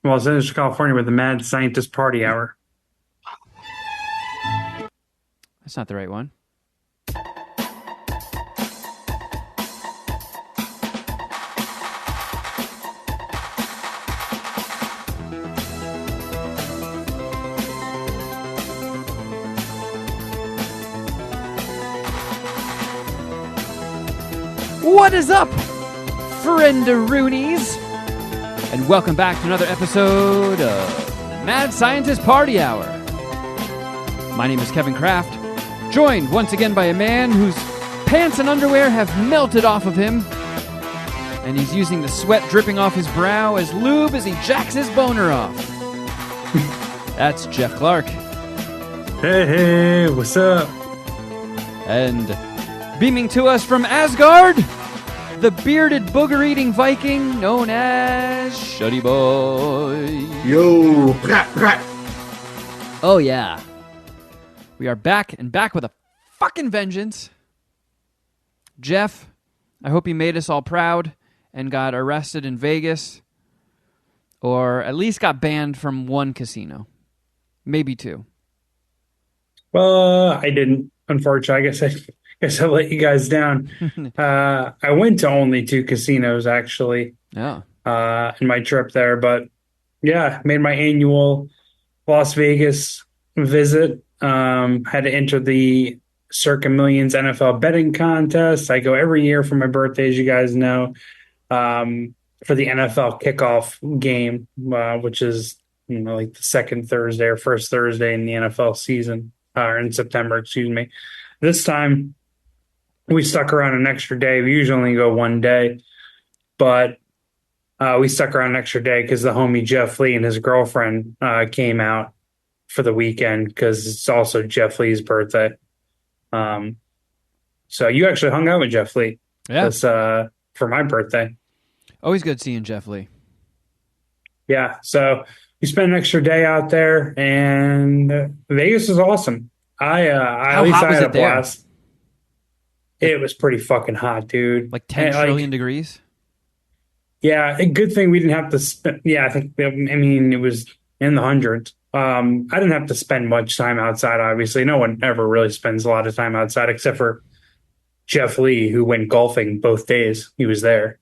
Los Angeles, California, with the Mad Scientist Party Hour. That's not the right one. What is up, friendaroonies? And welcome back to another episode of Mad Scientist Party Hour. My name is Kevin Kraft, joined once again by a man whose pants and underwear have melted off of him, and he's using the sweat dripping off his brow as lube as he jacks his boner off. That's Geoff Clark. Hey, what's up? And beaming to us from Asgard, the bearded booger-eating Viking known as Shuddy Boy. Yo! Oh yeah. We are back and back with a fucking vengeance. Geoff, I hope you made us all proud and got arrested in Vegas, or at least got banned from one casino. Maybe two. Well, I didn't, unfortunately. I guess I let you guys down. I went to only two casinos, actually, Oh. in my trip there. But yeah, made my annual Las Vegas visit. Had to enter the Circa Millions NFL betting contest. I go every year for my birthday, as you guys know, for the NFL kickoff game, which is like the second Thursday or first Thursday in the NFL season, or in September, excuse me. This time, we stuck around an extra day. We usually only go one day, but we stuck around an extra day because the homie Jeff Lee and his girlfriend came out for the weekend because it's also Jeff Lee's birthday. So you actually hung out with Jeff Lee for my birthday. Always good seeing Jeff Lee. Yeah, so we spent an extra day out there, and Vegas is awesome. At least I had a blast. It was pretty fucking hot, dude. Like 10 trillion degrees? Yeah, a good thing we didn't have to spend. Yeah, it was in the hundreds. I didn't have to spend much time outside, obviously. No one ever really spends a lot of time outside except for Jeff Lee, who went golfing both days. He was there,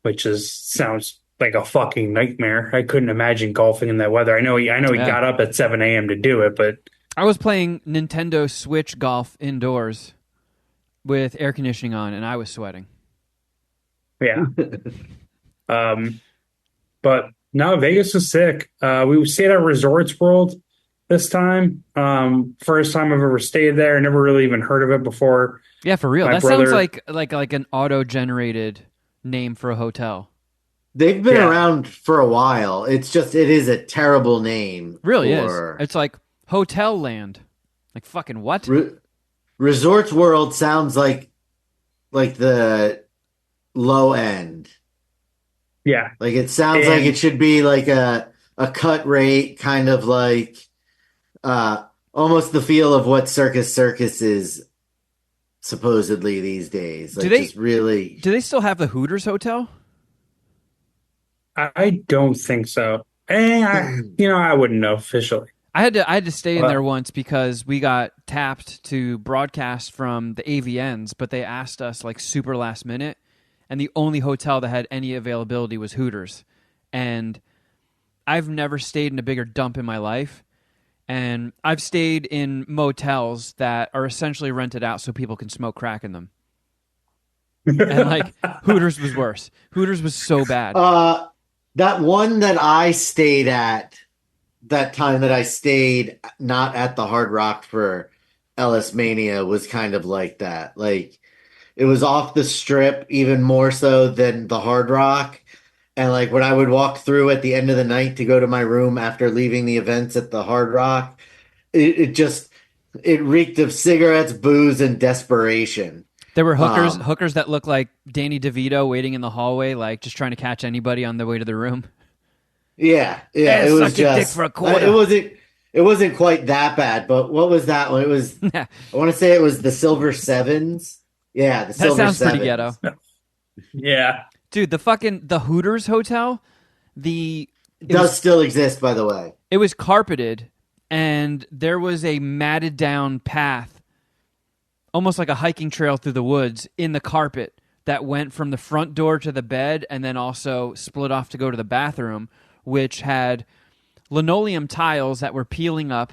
which sounds like a fucking nightmare. I couldn't imagine golfing in that weather. I know he got up at 7 a.m. to do it, but I was playing Nintendo Switch golf indoors with air conditioning on, and I was sweating. Yeah. But no, Vegas was sick. We stayed at Resorts World this time. First time I've ever stayed there. I never really even heard of it before. Yeah, for real. That sounds like an auto-generated name for a hotel. They've been around for a while. It is a terrible name. Really is. It's like Hotel Land. Like fucking what? Resorts World sounds like the low end. Yeah. Like it sounds like it should be like a cut rate, kind of like almost the feel of what Circus is supposedly these days. Like do they still have the Hooters Hotel? I don't think so. I wouldn't know officially. I had to stay in there once because we got tapped to broadcast from the AVNs, but they asked us like super last minute, and the only hotel that had any availability was Hooters. And I've never stayed in a bigger dump in my life, and I've stayed in motels that are essentially rented out so people can smoke crack in them. And like Hooters was worse. Hooters was so bad. That one that I stayed at, that time that I stayed not at the Hard Rock for Ellis Mania, was kind of like that. Like it was off the strip even more so than the Hard Rock. And like when I would walk through at the end of the night to go to my room after leaving the events at the Hard Rock, it reeked of cigarettes, booze, and desperation. There were hookers that looked like Danny DeVito waiting in the hallway, like just trying to catch anybody on their way to the room. Yeah, it was just dick for a quarter. It wasn't quite that bad, but what was that one? It was I want to say it was the Silver Sevens. Yeah, the Silver Sevens. That sounds Sevens. pretty ghetto. Yeah. Dude, the Hooters hotel, the it was Does still exist, by the way. it was carpeted, and there was a matted down path, almost like a hiking trail through the woods in the carpet that went from the front door to the bed and then also split off to go to the bathroom, which had linoleum tiles that were peeling up,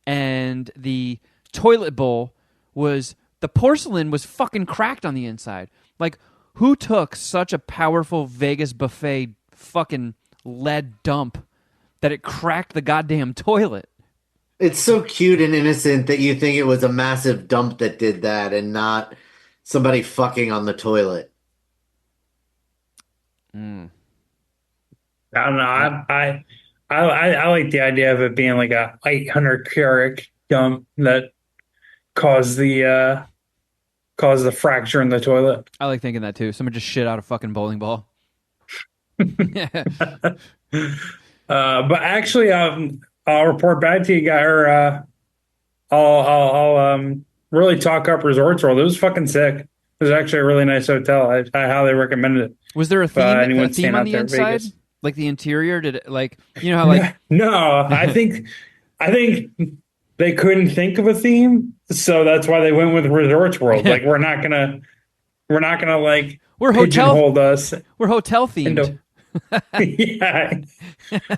and the toilet bowl the porcelain was fucking cracked on the inside. Like, who took such a powerful Vegas buffet fucking lead dump that it cracked the goddamn toilet? It's so cute and innocent that you think it was a massive dump that did that and not somebody fucking on the toilet. I don't know. I like the idea of it being like a 800 carat dump that caused the fracture in the toilet. I like thinking that too. Someone just shit out a fucking bowling ball. But actually, I'll report back to you guys, or I'll really talk up Resorts World. It was fucking sick. It was actually a really nice hotel. I highly recommend it. Was there a theme, anyone a staying theme on out the there in inside? Vegas. Like the interior? Did it, like, you know how like No, I think they couldn't think of a theme, so that's why they went with Resorts World. Like we're not gonna like we're pigeonhole us themed. into yeah.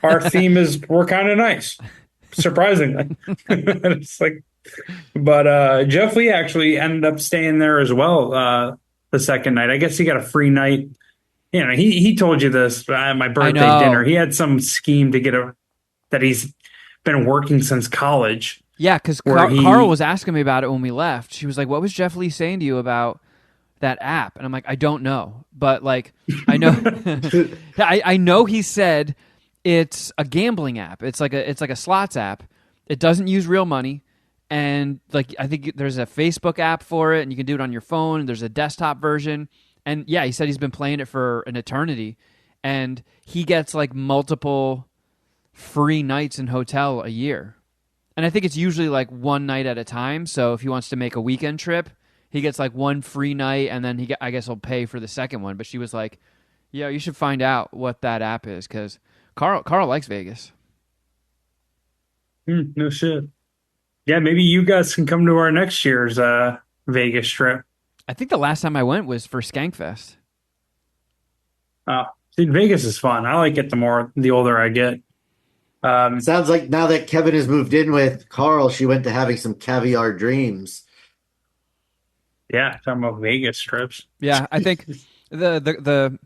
Our theme is we're kind of nice, surprisingly. It's like, but Geoff Lee actually ended up staying there as well the second night. I guess he got a free night. You know, he told you this at my birthday dinner. He had some scheme to get that he's been working since college. Yeah, because Carl was asking me about it when we left. She was like, "What was Geoff Lee saying to you about that app?" And I'm like, "I don't know, but like, I know, I know he said it's a gambling app. It's like a slots app. It doesn't use real money, and like I think there's a Facebook app for it, and you can do it on your phone. There's a desktop version." And yeah, he said he's been playing it for an eternity, and he gets like multiple free nights in hotel a year. And I think it's usually like one night at a time. So if he wants to make a weekend trip, he gets like one free night, and then I guess he'll pay for the second one. But she was like, "Yeah, you should find out what that app is," because Carl likes Vegas. No shit. Yeah, maybe you guys can come to our next year's Vegas trip. I think the last time I went was for Skankfest. Oh, dude, Vegas is fun. I like it the older I get. Sounds like now that Kevin has moved in with Carl, she went to having some caviar dreams. Yeah, talking about Vegas trips. Yeah, I think the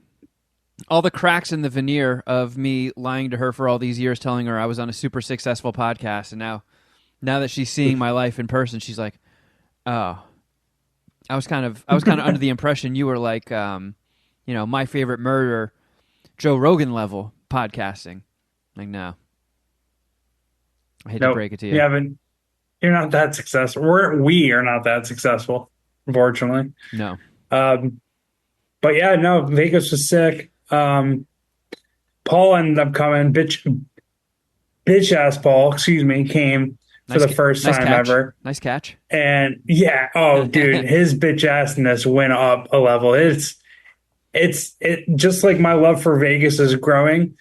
all the cracks in the veneer of me lying to her for all these years, telling her I was on a super successful podcast, and now that she's seeing my life in person, she's like, "Oh, I was kind of under the impression you were like, My Favorite Murder, Joe Rogan level podcasting." Like, no. I hate to break it to you. You're not that successful. We are not that successful, unfortunately. No. But yeah, no, Vegas was sick. Paul ended up coming. Bitch ass Paul, came for the first time ever. Nice catch. And yeah, oh dude, his bitch assness went up a level. It's just like my love for Vegas is growing.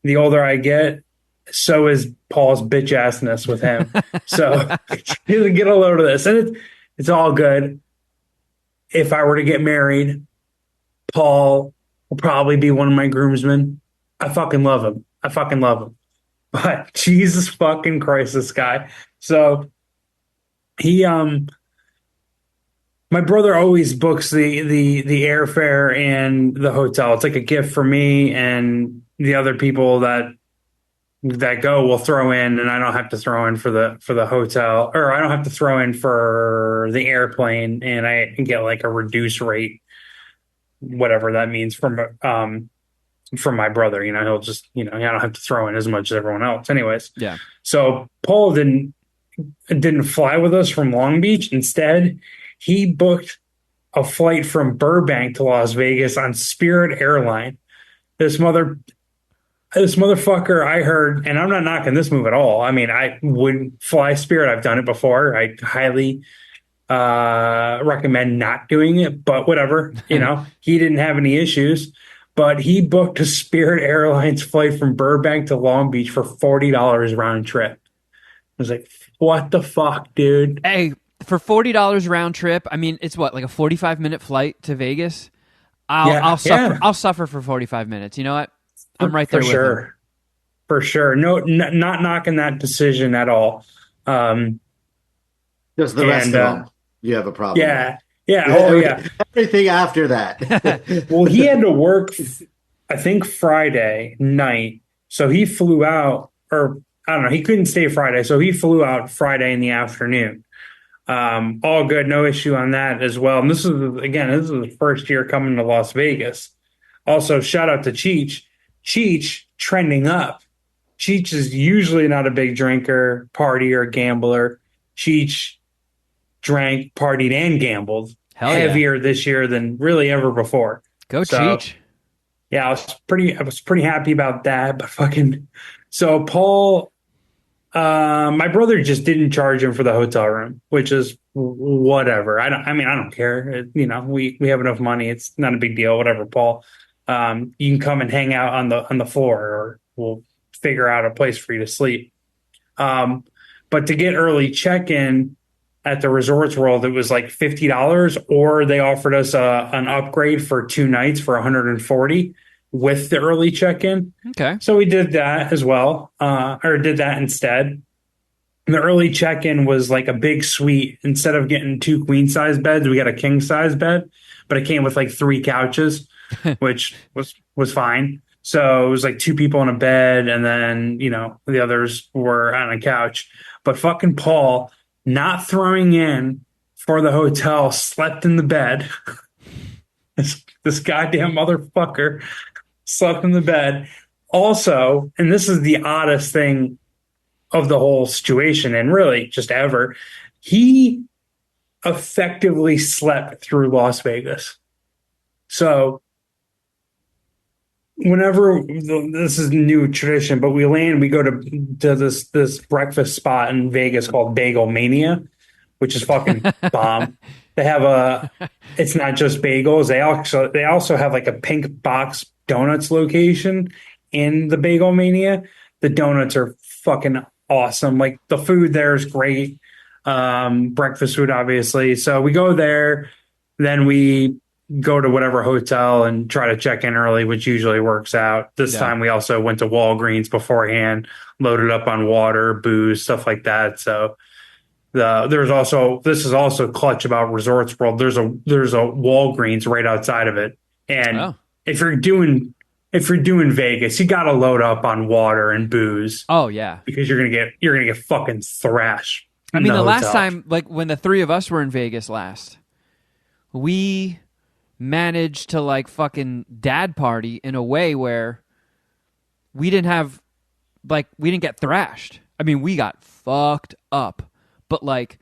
The older I get, so is Paul's bitch assness with him. So get a load of this. And it's all good. If I were to get married, Paul will probably be one of my groomsmen. I fucking love him. But Jesus fucking Christ, this guy. So he my brother always books the airfare and the hotel. It's like a gift for me, and the other people that go will throw in, and I don't have to throw in for the hotel, or I don't have to throw in for the airplane, and I get like a reduced rate, whatever that means from my brother. He'll just I don't have to throw in as much as everyone else. Anyways, yeah. So Paul didn't fly with us from Long Beach. Instead, he booked a flight from Burbank to Las Vegas on Spirit Airline. This motherfucker, I heard, and I'm not knocking this move at all. I mean, I wouldn't fly Spirit. I've done it before. I highly recommend not doing it, but whatever. He didn't have any issues. but he booked a Spirit Airlines flight from Burbank to Long Beach for $40 round trip. I was like, what the fuck, dude? Hey, for $40 round trip, I mean, it's what, like a 45-minute flight to Vegas? I'll suffer. Yeah, I'll suffer for 45 minutes. You know what? I'm right there for with him. sure. For sure. No, not knocking that decision at all. Um, Just the rest and of them, you have a problem with. yeah, yeah, oh yeah. Everything after that. Well, he had to work, I think Friday night. So he flew out, or I don't know, he couldn't stay Friday. So he flew out Friday in the afternoon. All good, no issue on that as well. And this is the first year coming to Las Vegas. Also, shout out to Cheech. Cheech trending up. Cheech is usually not a big drinker, partier, gambler. Cheech drank, partied, and gambled Hell yeah. heavier this year than really ever before. Go So, Cheech. yeah, I was pretty happy about that. But fucking, so Paul, my brother just didn't charge him for the hotel room, which is whatever. I mean, I don't care. We have enough money. It's not a big deal. Whatever, Paul. You can come and hang out on the floor, or we'll figure out a place for you to sleep. But to get early check-in at the Resorts World, it was like $50, or they offered us an upgrade for 2 nights for $140 with the early check-in. Okay. So we did that as well, or did that instead. And the early check-in was like a big suite. Instead of getting 2 queen-size beds, we got a king-size bed, but it came with like 3 couches, which was fine. So it was like 2 people in a bed, and then, the others were on a couch. But fucking Paul, not throwing in for the hotel, slept in the bed. This goddamn motherfucker slept in the bed. Also, and this is the oddest thing of the whole situation, and really just ever, he effectively slept through Las Vegas. So whenever this is a new tradition, but we go to this breakfast spot in Vegas called Bagel Mania, which is fucking bomb. They have it's not just bagels. They also have like a Pink Box Donuts location in the Bagel Mania. The donuts are fucking awesome. Like, the food there is great. Breakfast food, obviously. So we go there, then we go to whatever hotel and try to check in early, which usually works out. This time we also went to Walgreens beforehand, loaded up on water, booze, stuff like that. So this is also clutch about Resorts World. There's a Walgreens right outside of it. And if you're doing Vegas, you got to load up on water and booze. Oh yeah, because you're gonna get fucking thrashed. I mean, the last time, like when the three of us were in Vegas last, we managed to like fucking dad party in a way where we didn't get thrashed. I mean, we got fucked up, but like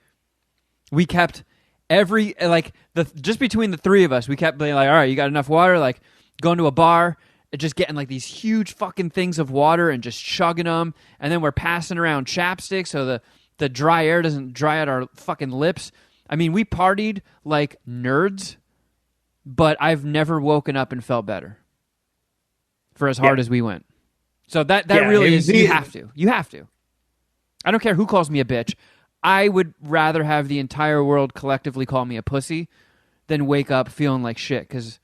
we kept just between the three of us, we kept being like, all right, you got enough water? Like going to a bar and just getting like these huge fucking things of water and just chugging them. And then we're passing around chapstick so the dry air doesn't dry out our fucking lips. I mean, we partied like nerds, but I've never woken up and felt better for as hard as we went. So that really is, you have to. You have to. I don't care who calls me a bitch. I would rather have the entire world collectively call me a pussy than wake up feeling like shit, because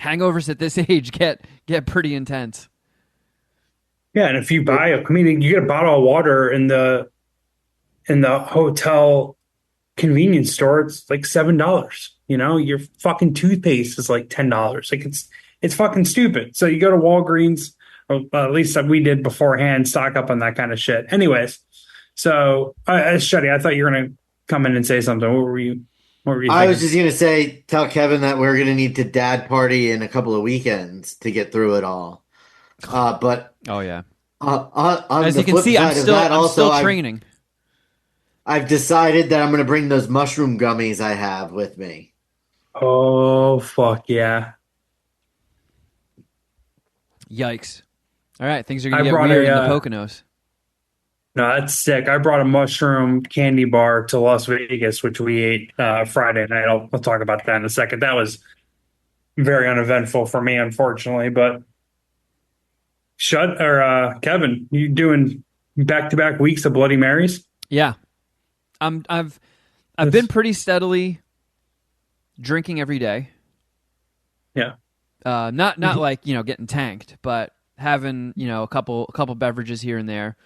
hangovers at this age get pretty intense. Yeah, and if you you get a bottle of water in the hotel convenience store, it's like $7. Your fucking toothpaste is like $10. Like, it's fucking stupid. So you go to Walgreens, or at least we did beforehand, stock up on that kind of shit. Anyways, so Shuddy, I thought you were gonna come in and say something. What were you I was just gonna tell Kevin that we're gonna need to dad party in a couple of weekends to get through it all. But oh yeah, on as the you can flip see, side of that, I'm also still training. I've decided that I'm gonna bring those mushroom gummies I have with me. Oh fuck yeah! Yikes! All right, things are gonna get weird in the Poconos. No, that's sick. I brought a mushroom candy bar to Las Vegas, which we ate Friday night. I'll talk about that in a second. That was very uneventful for me, unfortunately. But Kevin, you doing back-to-back weeks of Bloody Marys? Yeah, I've been pretty steadily drinking every day. Yeah. Not like getting tanked, but having a couple beverages here and there.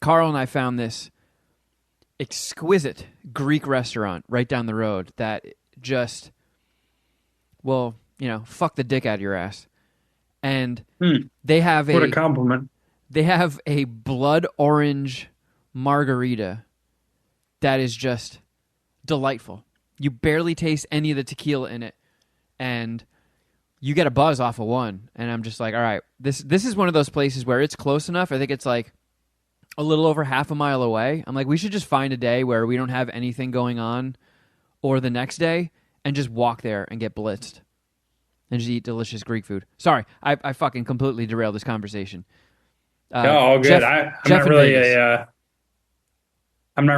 Carl and I found this exquisite Greek restaurant right down the road that just fuck the dick out of your ass. And they have what a compliment. They have a blood orange margarita that is just delightful. You barely taste any of the tequila in it, and you get a buzz off of one. And I'm just like, all right, this is one of those places where it's close enough. I think it's like a little over half a mile away. I'm like, we should just find a day where we don't have anything going on, or the next day, and just walk there and get blitzed and just eat delicious Greek food. Sorry, I fucking completely derailed this conversation. All good. I'm not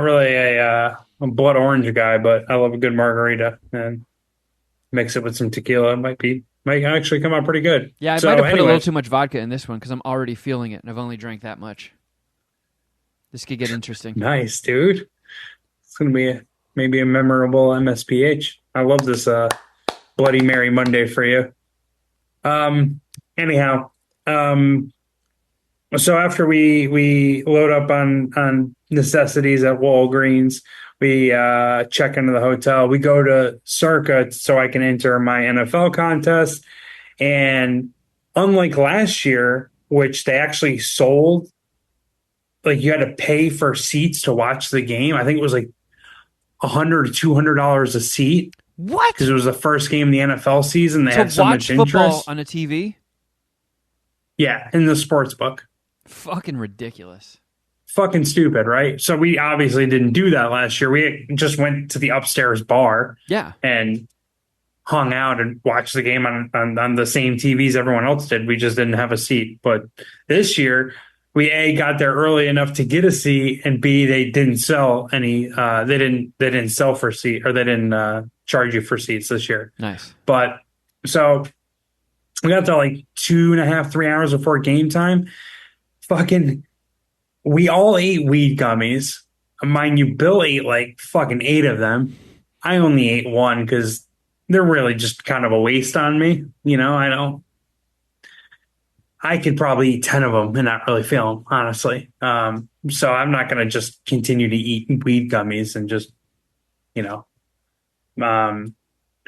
really a blood orange guy, but I love a good margarita, and mix it with some tequila. It might actually come out pretty good. Yeah, I might have put a little too much vodka in this one because I'm already feeling it, and I've only drank that much. This could get interesting. Nice, dude. It's gonna be maybe a memorable MSPH. I love this Bloody Mary Monday for you. Anyhow, so after we load up on necessities at Walgreens, we check into the hotel. We go to Circa so I can enter my NFL contest. And unlike last year, which they actually sold, like you had to pay for seats to watch the game. I think it was like $100 to $200 a seat. What? Because it was the first game of the NFL season. They had so much watch football interest on a TV. Yeah, in the sports book. Fucking ridiculous. Fucking stupid, right? So we obviously didn't do that last year. We just went to the upstairs bar. Yeah. And hung out and watched the game on the same TVs everyone else did. We just didn't have a seat. But this year, we A, got there early enough to get a seat, and B, they didn't sell any. They didn't sell for seat, or they didn't charge you for seats this year. Nice. But so we got there like 2.5, 3 hours before game time. Fucking, we all ate weed gummies. Mind you, Bill ate like fucking 8 of them. I only ate one because they're really just kind of a waste on me. I could probably eat 10 of them and not really feel them, honestly. So I'm not going to just continue to eat weed gummies and just,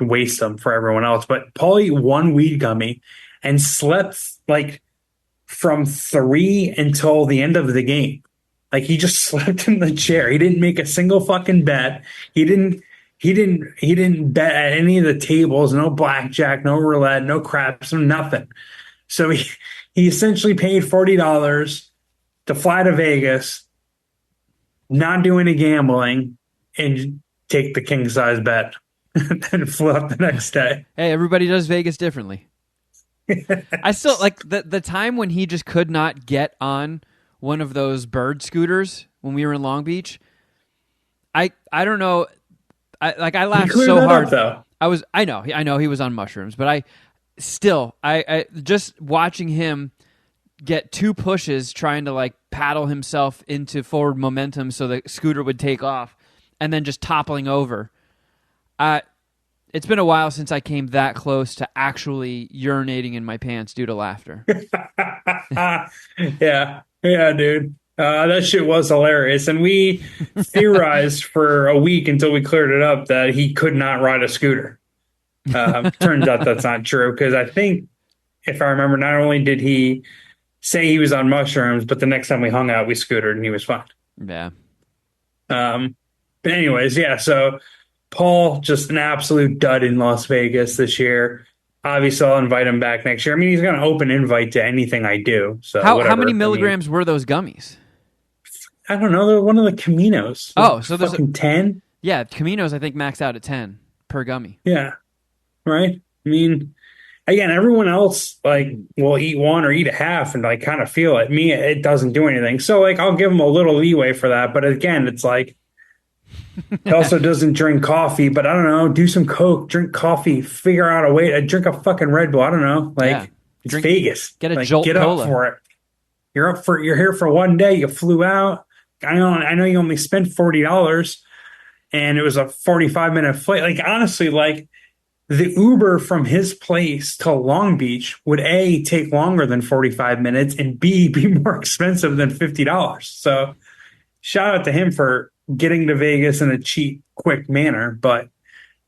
waste them for everyone else. But Paul ate one weed gummy and slept like from 3 until the end of the game. Like he just slept in the chair. He didn't make a single fucking bet. He didn't bet at any of the tables, no blackjack, no roulette, no craps, no nothing. So he essentially paid $40 to fly to Vegas, not do any gambling, and take the king size bet, and then flew up the next day. Hey, everybody does Vegas differently. I still like the time when he just could not get on one of those bird scooters when we were in Long Beach. I don't know. I laughed so hard. Though. I know he was on mushrooms, but I just watching him get 2 pushes trying to like paddle himself into forward momentum so the scooter would take off, and then just toppling over. It's been a while since I came that close to actually urinating in my pants due to laughter. Yeah, dude. That shit was hilarious. And we theorized for a week until we cleared it up that he could not ride a scooter. Turns out that's not true, because I think, if I remember, not only did he say he was on mushrooms, but the next time we hung out, we scootered and he was fine. Yeah. But anyways, yeah, so Paul, just an absolute dud in Las Vegas this year. Obviously, I'll invite him back next year. I mean, he's got an open invite to anything I do. So how many milligrams were those gummies? I don't know. They're one of the Caminos. So there's 10. Yeah, Caminos I think max out at 10 per gummy. Yeah, right. I mean, again, everyone else like will eat one or eat a half and like kind of feel it. Me, it doesn't do anything. So like, I'll give him a little leeway for that. But again, it's like He also doesn't drink coffee, but I don't know, do some Coke, drink coffee, figure out a way to drink a fucking Red Bull. I don't know. Yeah. Like, it's Drink, Vegas. get a Like, Jolt get up Cola. for it. You're here for one day. You flew out. I know you only spent $40 and it was a 45-minute flight. Like, honestly, like the Uber from his place to Long Beach would A, take longer than 45 minutes, and B, be more expensive than $50. So shout out to him for getting to Vegas in a cheap, quick manner. But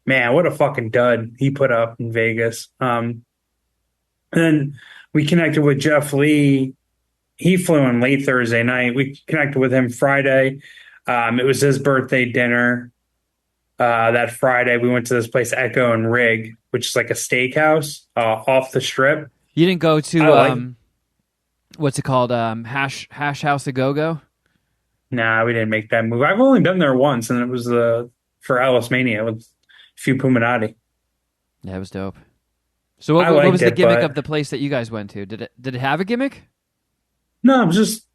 man, what a fucking dud he put up in Vegas. And then we connected with Jeff Lee. He flew in late Thursday night. We connected with him Friday. It was his birthday dinner. That Friday, we went to this place, Echo and Rig, which is like a steakhouse off the strip. You didn't go to like what's it called? Hash House a Go Go. Nah, we didn't make that move. I've only been there once, and it was for Alice Mania with Few Puminati. Yeah, it was dope. So what was the gimmick of the place that you guys went to? Did it have a gimmick? No, it was just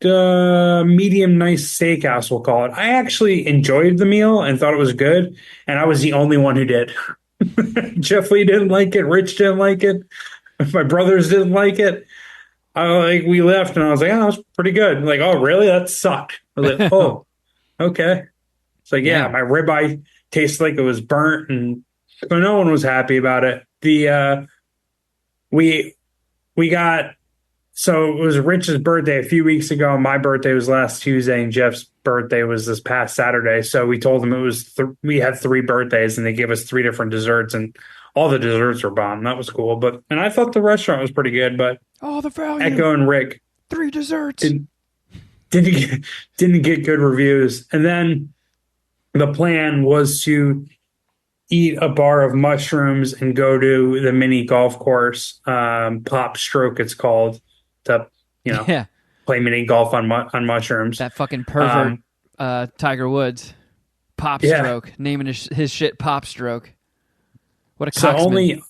medium nice steakhouse, we'll call it. I actually enjoyed the meal and thought it was good, and I was the only one who did. Jeff Lee didn't like it. Rich didn't like it. My brothers didn't like it. We left, and I was like, "Oh, that was pretty good." Like, "Oh, really? That sucked." I was like, "Oh, okay." It's like, yeah, my ribeye tasted like it was burnt, and so no one was happy about it. We got so it was Rich's birthday a few weeks ago. My birthday was last Tuesday, and Jeff's birthday was this past Saturday. So we told them it was we had 3 birthdays, and they gave us 3 different desserts, and all the desserts were bomb. That was cool, and I thought the restaurant was pretty good, but the value. Echo and Rick 3 desserts didn't get good reviews, and then the plan was to eat a bar of mushrooms and go to the mini golf course, Pop Stroke it's called, to play mini golf on mushrooms. That fucking pervert Tiger Woods, Pop Stroke, naming his shit Pop Stroke. What a cocksman.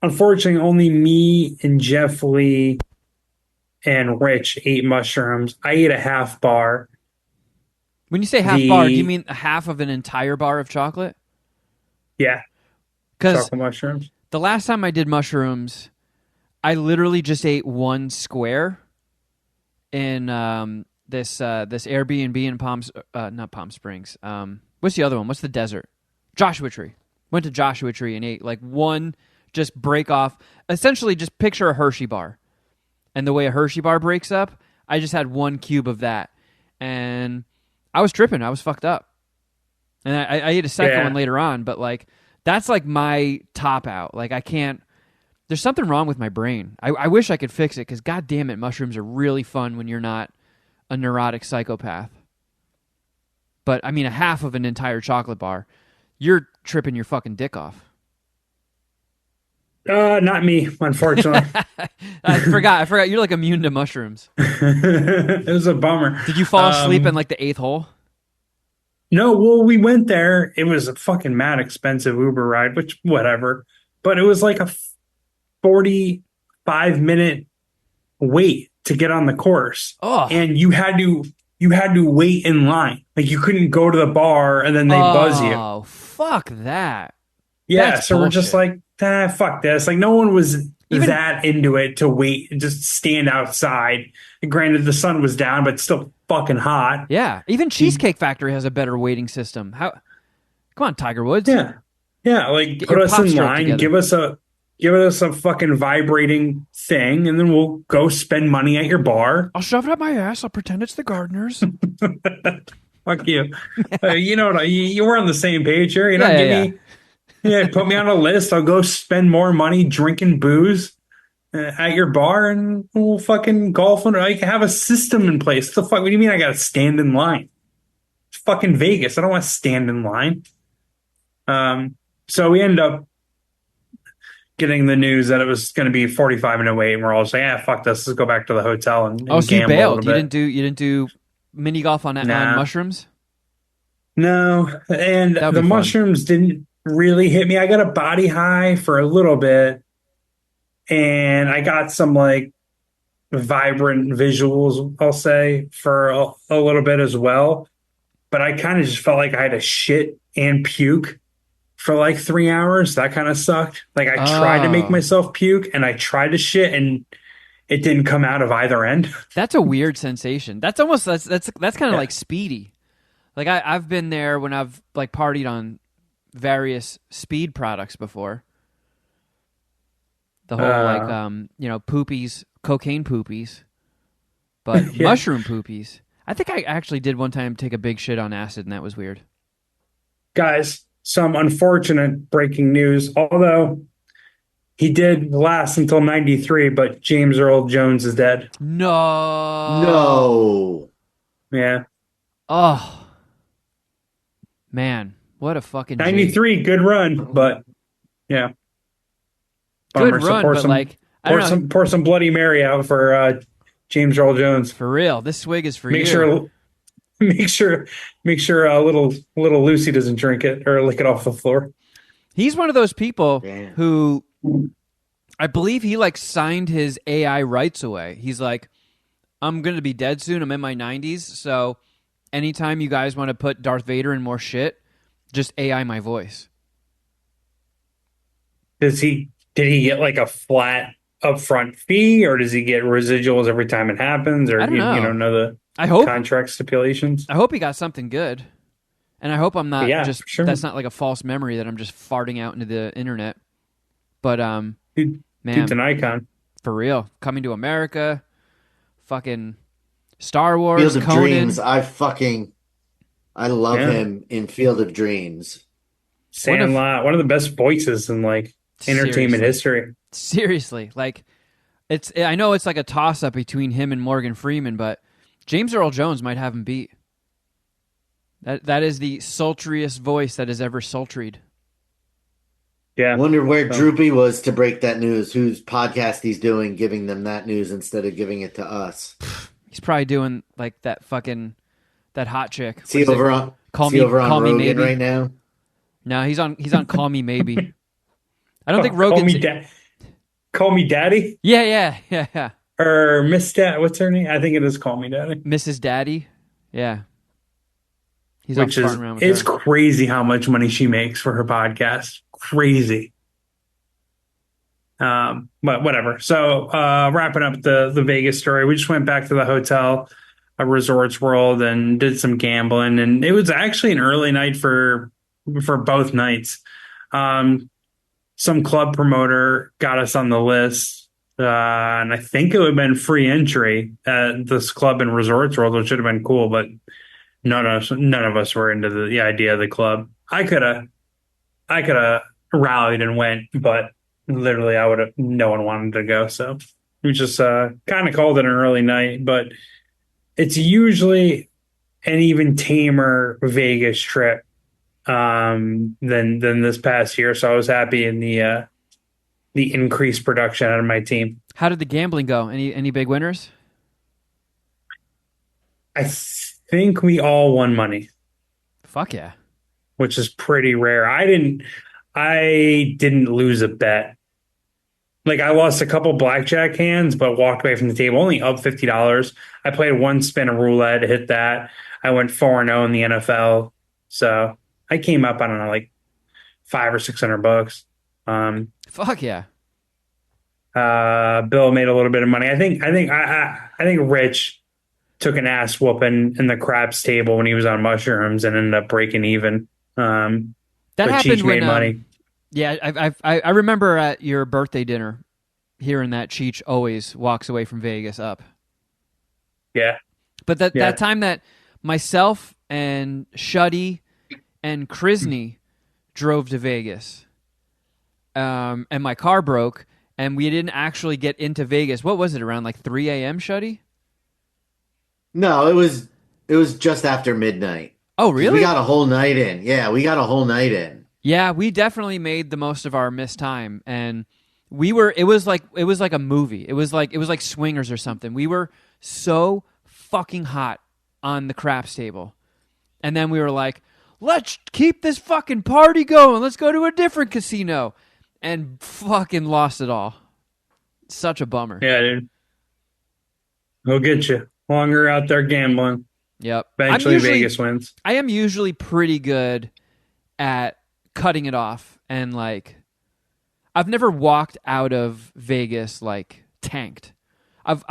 Unfortunately, only me and Jeff Lee and Rich ate mushrooms. I ate a half bar. When you say half bar, do you mean a half of an entire bar of chocolate? Yeah. Chocolate mushrooms. The last time I did mushrooms, I literally just ate one square in this Airbnb in not Palm Springs. What's the other one? What's the desert? Joshua Tree. Went to Joshua Tree and ate like one just break off. Essentially, just picture a Hershey bar. And the way a Hershey bar breaks up, I just had one cube of that. And I was tripping. I was fucked up. And I ate a second one later on, but like that's like my top out. Like I can't. There's something wrong with my brain. I wish I could fix it because God damn it, mushrooms are really fun when you're not a neurotic psychopath. But I mean, a half of an entire chocolate bar, you're tripping your fucking dick off. Not me, unfortunately. I forgot. You're like immune to mushrooms. It was a bummer. Did you fall asleep in like the 8th hole? No, well, we went there. It was a fucking mad expensive Uber ride, which whatever. But it was like a 45-minute wait to get on the course. Oh. And you had to wait in line. Like you couldn't go to the bar and then they buzz you. Oh, fuck that. Yeah, That's so bullshit. we're just like, fuck this. Like no one was that into it to wait and just stand outside. And granted, the sun was down, but still fucking hot. Yeah, even Cheesecake Factory has a better waiting system. Come on, Tiger Woods. Yeah, like put us in line, together. give us a fucking vibrating thing, and then we'll go spend money at your bar. I'll shove it up my ass. I'll pretend it's the gardeners. Fuck you. You know what? You were on the same page here. You know, put me on a list. I'll go spend more money drinking booze at your bar, and we'll fucking golf. And I have a system in place. What do you mean I got to stand in line? It's fucking Vegas. I don't want to stand in line. So we ended up getting the news that it was going to be 45-minute wait, and we're all saying, fuck this. Let's go back to the hotel and so you gamble bailed. a little bit. You didn't do mini golf on mushrooms? No, and the mushrooms didn't really hit me. I got a body high for a little bit, and I got some like vibrant visuals, I'll say, for a little bit as well. but I kind of just felt like I had to shit and puke for like 3 hours. That kind of sucked. Like I tried to make Oh, myself puke and I tried to shit and it didn't come out of either end. that's a weird sensation. That's almost that's kind of Yeah. like speedy. Like I've been there when I've like partied on various speed products before. The whole like Uh, poopies, cocaine poopies, but yeah. mushroom poopies. I think I actually did one time take a big shit on acid, and that was weird. Guys, some unfortunate breaking news. Although he did last until 93, but James Earl Jones is dead. No. No. Yeah. Oh man, what a fucking G. 93, good run, but yeah, Good bummer. So run, but like I don't know. pour some Bloody Mary out for James Earl Jones. For real, this swig is for Make you. sure make sure little Lucy doesn't drink it or lick it off the floor. He's one of those people Damn. who I believe he like signed his AI rights away. He's like, I'm going to be dead soon. I'm in my 90s, so anytime you guys want to put Darth Vader in more shit, just AI my voice. Did he get like a flat upfront fee, or does he get residuals every time it happens, or I don't you know. don't know the I hope contract stipulations? I hope he got something good. And I hope I'm But not yeah, just for sure. that's not like a false memory that I'm just farting out into the internet. But Dude's man, an icon. for real, Coming to America, fucking Star Wars, Field of Conan. Dreams. I love Yeah. him in Field of Dreams. One of Sandlot, one of the best voices in like entertainment seriously. history. Seriously, like it's. I know it's like a toss up between him and Morgan Freeman, but James Earl Jones might have him beat. That is the sultriest voice that has ever sultried. Yeah. Wonder where So, Droopy was to break that news. Whose podcast he's doing, giving them that news instead of giving it to us. He's probably doing like that fucking that hot chick. Is What he is it? over on? Call Is he me, over on call me Rogan maybe. right now? No, he's on Call Me Maybe. I don't think call Rogan's. me call me daddy Yeah. or Miss Dad. What's her name? I think it is Call Me Daddy. Mrs. Daddy. Yeah, he's off Which is farting around with it's her. crazy how much money she makes for her podcast. Crazy. But whatever. So wrapping up the Vegas story, we just went back to the hotel, a Resorts World, and did some gambling, and it was actually an early night for both nights. Um, some club promoter got us on the list, and I think it would have been free entry at this club in Resorts World, which should have been cool, but none of us were into the idea of the club. I could have rallied and went, but literally I would have no one wanted to go. So we just kind of called it an early night, but it's usually an even tamer Vegas trip than this past year. So I was happy in the increased production out of my team. How did the gambling go? Any big winners? I think we all won money, Fuck yeah. which is pretty rare. I didn't lose a bet. Like I lost a couple blackjack hands, but walked away from the table only up $50. I played one spin of roulette, hit that. I went 4-0 in the NFL, so I came up, I don't know, like 500 or 600 bucks. Fuck yeah. Bill made a little bit of money. I think Rich took an ass whooping in the craps table when he was on mushrooms and ended up breaking even. That But happened Cheech when made money. yeah, I remember at your birthday dinner hearing that Cheech always walks away from Vegas up. Yeah, But that yeah. time that myself and Shuddy and Krisney drove to Vegas, and my car broke, and we didn't actually get into Vegas. What was it, around like 3 a.m., Shuddy? No, it was just after midnight. Oh, 'Cause really? we got a whole night in. Yeah, we got a whole night in. Yeah, we definitely made the most of our missed time, and it was like a movie. It was like Swingers or something. We were so fucking hot on the craps table. And then we were like, let's keep this fucking party going. Let's go to a different casino. And fucking lost it all. Such a bummer. Yeah, dude. We'll get you. Longer out there gambling. Yep. Eventually, Vegas wins. I am usually pretty good at cutting it off, and like, I've never walked out of Vegas like tanked. I've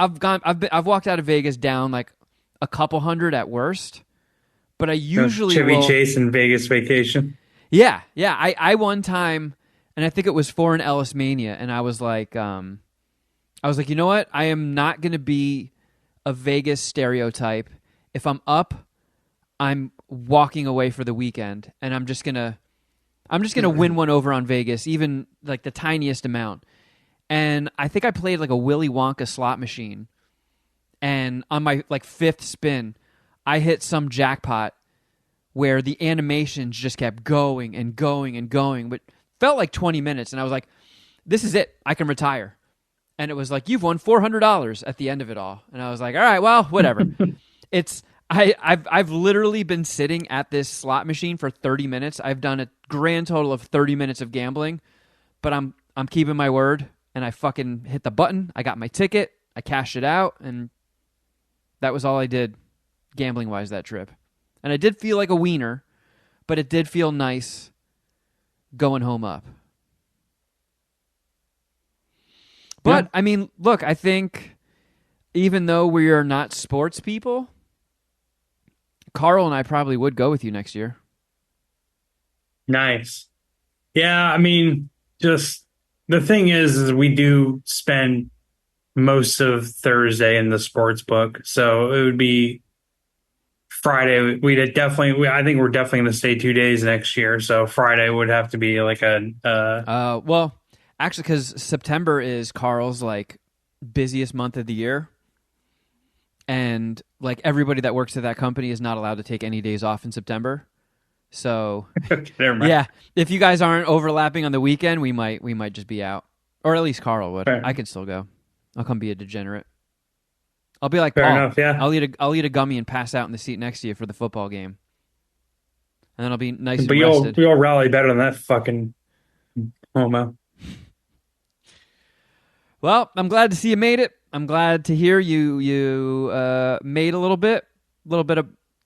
walked out of Vegas down like a couple hundred at worst, but I usually Chevy Chase and Vegas vacation. Yeah. I one time, and I think it was for an Ellis Mania, and I was like, you know what? I am not going to be a Vegas stereotype. If I'm up, I'm walking away for the weekend, and I'm just gonna win one over on Vegas, even like the tiniest amount. And I think I played like a Willy Wonka slot machine, and on my like fifth spin, I hit some jackpot where the animations just kept going and going and going, but felt like 20 minutes, and I was like, "This is it. I can retire." And it was like, "You've won $400 at the end of it all," and I was like, "All right, well, whatever." I've literally been sitting at this slot machine for 30 minutes. I've done a grand total of 30 minutes of gambling, but I'm keeping my word, and I fucking hit the button. I got my ticket. I cashed it out, and that was all I did gambling-wise that trip. And I did feel like a wiener, but it did feel nice going home up. But, yeah. I mean, look, I think even though we are not sports people, Carl and I probably would go with you next year. Nice. Yeah, I mean, just the thing is we do spend most of Thursday in the sports book, so it would be Friday. I think we're definitely going to stay 2 days next year, so Friday would have to be like well, actually, because September is Carl's like busiest month of the year. And like everybody that works at that company is not allowed to take any days off in September. So yeah, if you guys aren't overlapping on the weekend, we might just be out. Or at least Carl would. Fair. I can still go. I'll come be a degenerate. I'll be like Fair Paul. Enough, yeah. I'll eat a gummy and pass out in the seat next to you for the football game. And then I'll be nice but and rested. You'll rally better than that fucking homo. Well, I'm glad to see you made it. I'm glad to hear you made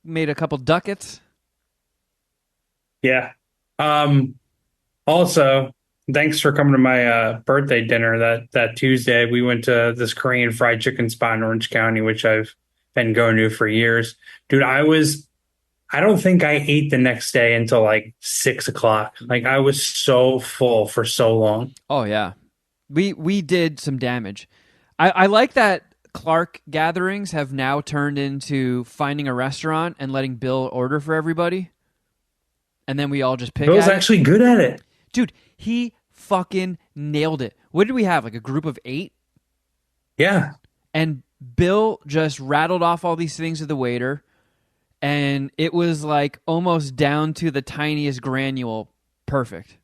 made a couple ducats. Yeah. Also, thanks for coming to my birthday dinner that Tuesday. We went to this Korean fried chicken spot in Orange County, which I've been going to for years. Dude, I don't think I ate the next day until like 6:00. Like I was so full for so long. Oh yeah. We did some damage. I like that Clark gatherings have now turned into finding a restaurant and letting Bill order for everybody. And then we all just pick Bill's actually good at it. Dude, he fucking nailed it. What did we have? Like a group of 8? Yeah. And Bill just rattled off all these things to the waiter. And it was like almost down to the tiniest granule. Perfect.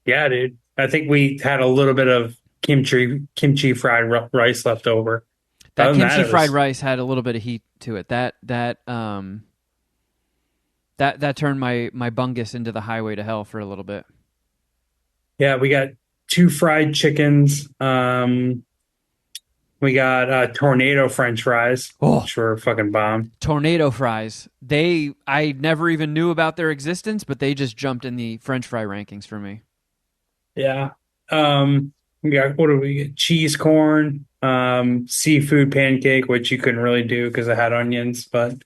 Yeah, dude. I think we had a little bit of kimchi fried rice left over. That kimchi fried rice had a little bit of heat to it. That turned my bungus into the highway to hell for a little bit. Yeah, we got 2 fried chickens. We got tornado French fries, which were fucking bomb. Tornado fries. I never even knew about their existence, but they just jumped in the French fry rankings for me. Yeah. We got, what do we get? Cheese corn, seafood pancake, which you couldn't really do because it had onions. But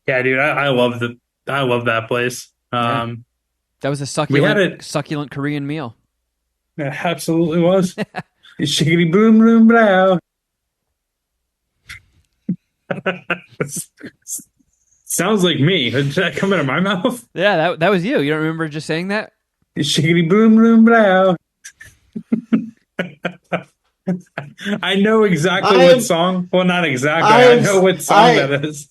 yeah, dude, I love that place. That was a succulent Korean meal. It absolutely was. Shiggity boom boom blow. Sounds like me. Did that come out of my mouth? Yeah, that was you. You don't remember just saying that? Shiggity boom boom blow. I know exactly what song. Well, not exactly. I know what song that is.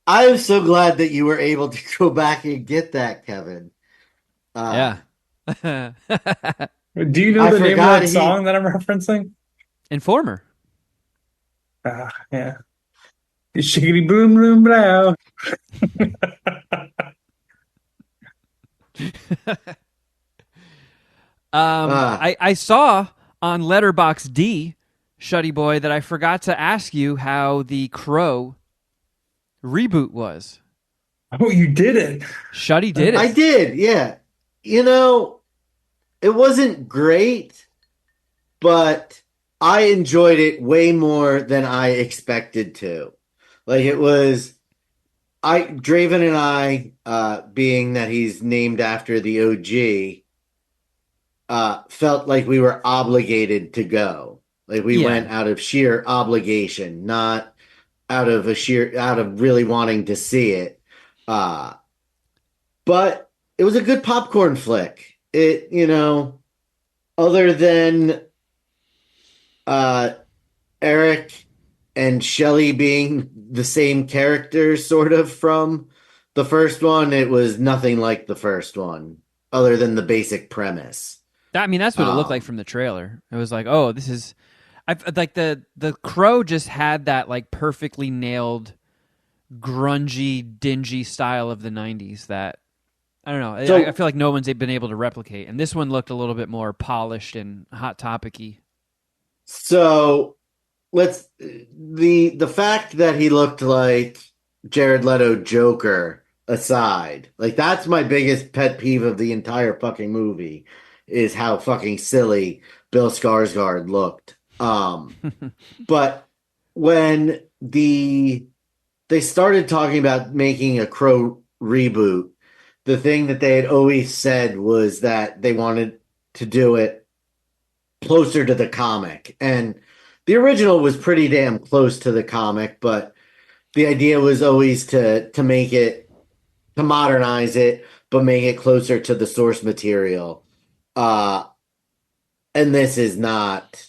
I am so glad that you were able to go back and get that, Kevin. Yeah. Do you know the name of that song that I'm referencing? Informer. Yeah. Shiggity boom boom blow. I saw on Letterboxd D, Shuddy Boy, that I forgot to ask you how the Crow reboot was. Oh, you did it. Shuddy did I it. did, yeah. You know, it wasn't great, but I enjoyed it way more than I expected to. Like it was Draven and I, being that he's named after the OG, felt like we were obligated to go. Like we Yeah. went out of sheer obligation, not out of really wanting to see it. Uh, but it was a good popcorn flick. Other than uh, Eric and Shelley being the same characters, sort of from the first one, it was nothing like the first one, other than the basic premise. I mean, that's what it looked like Um, from the trailer. It was like, oh, this is, I like the Crow just had that like perfectly nailed, grungy, dingy style of the '90s that I don't know. I so feel like no one's been able to replicate, and this one looked a little bit more polished and hot topicy. so let's the fact that he looked like Jared Leto Joker aside, like that's my biggest pet peeve of the entire fucking movie is how fucking silly Bill Skarsgård looked. But when they started talking about making a Crow reboot, the thing that they had always said was that they wanted to do it closer to the comic. And the original was pretty damn close to the comic, but the idea was always to make it to modernize it, but make it closer to the source material. Uh and this is not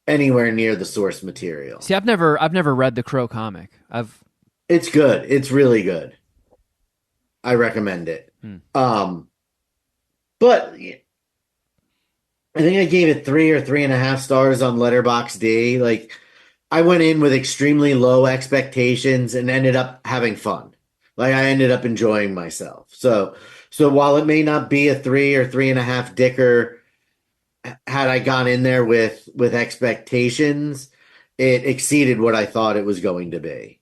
anywhere near the source material. See, I've never read the Crow comic. It's good. It's really good. I recommend it. Hmm. But I think I gave it 3 or 3.5 stars on Letterboxd. Like I went in with extremely low expectations and ended up having fun. Like I ended up enjoying myself. So while it may not be a 3 or 3.5 dicker, had I gone in there with expectations, it exceeded what I thought it was going to be.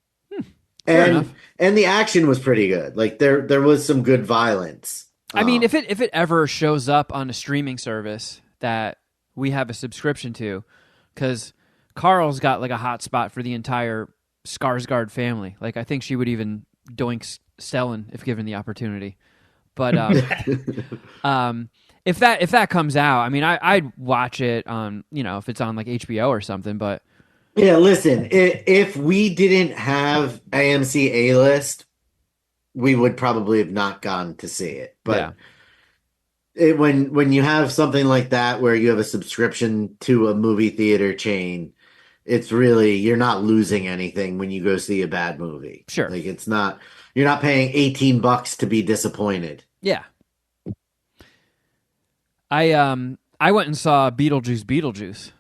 Fair And enough. and the action was pretty good. Like there was some good violence. I mean, if it ever shows up on a streaming service that we have a subscription to, because Carl's got like a hot spot for the entire Skarsgård family. Like I think she would even doink Stellan if given the opportunity. But if that comes out, I mean, I'd watch it on if it's on like HBO or something. But Yeah, listen, if we didn't have AMC A-list, we would probably have not gone to see it. yeah, But when you have something like that where you have a subscription to a movie theater chain, it's really you're not losing anything when you go see a bad movie. sure, Like it's not you're not paying $18 to be disappointed. yeah. I went and saw Beetlejuice.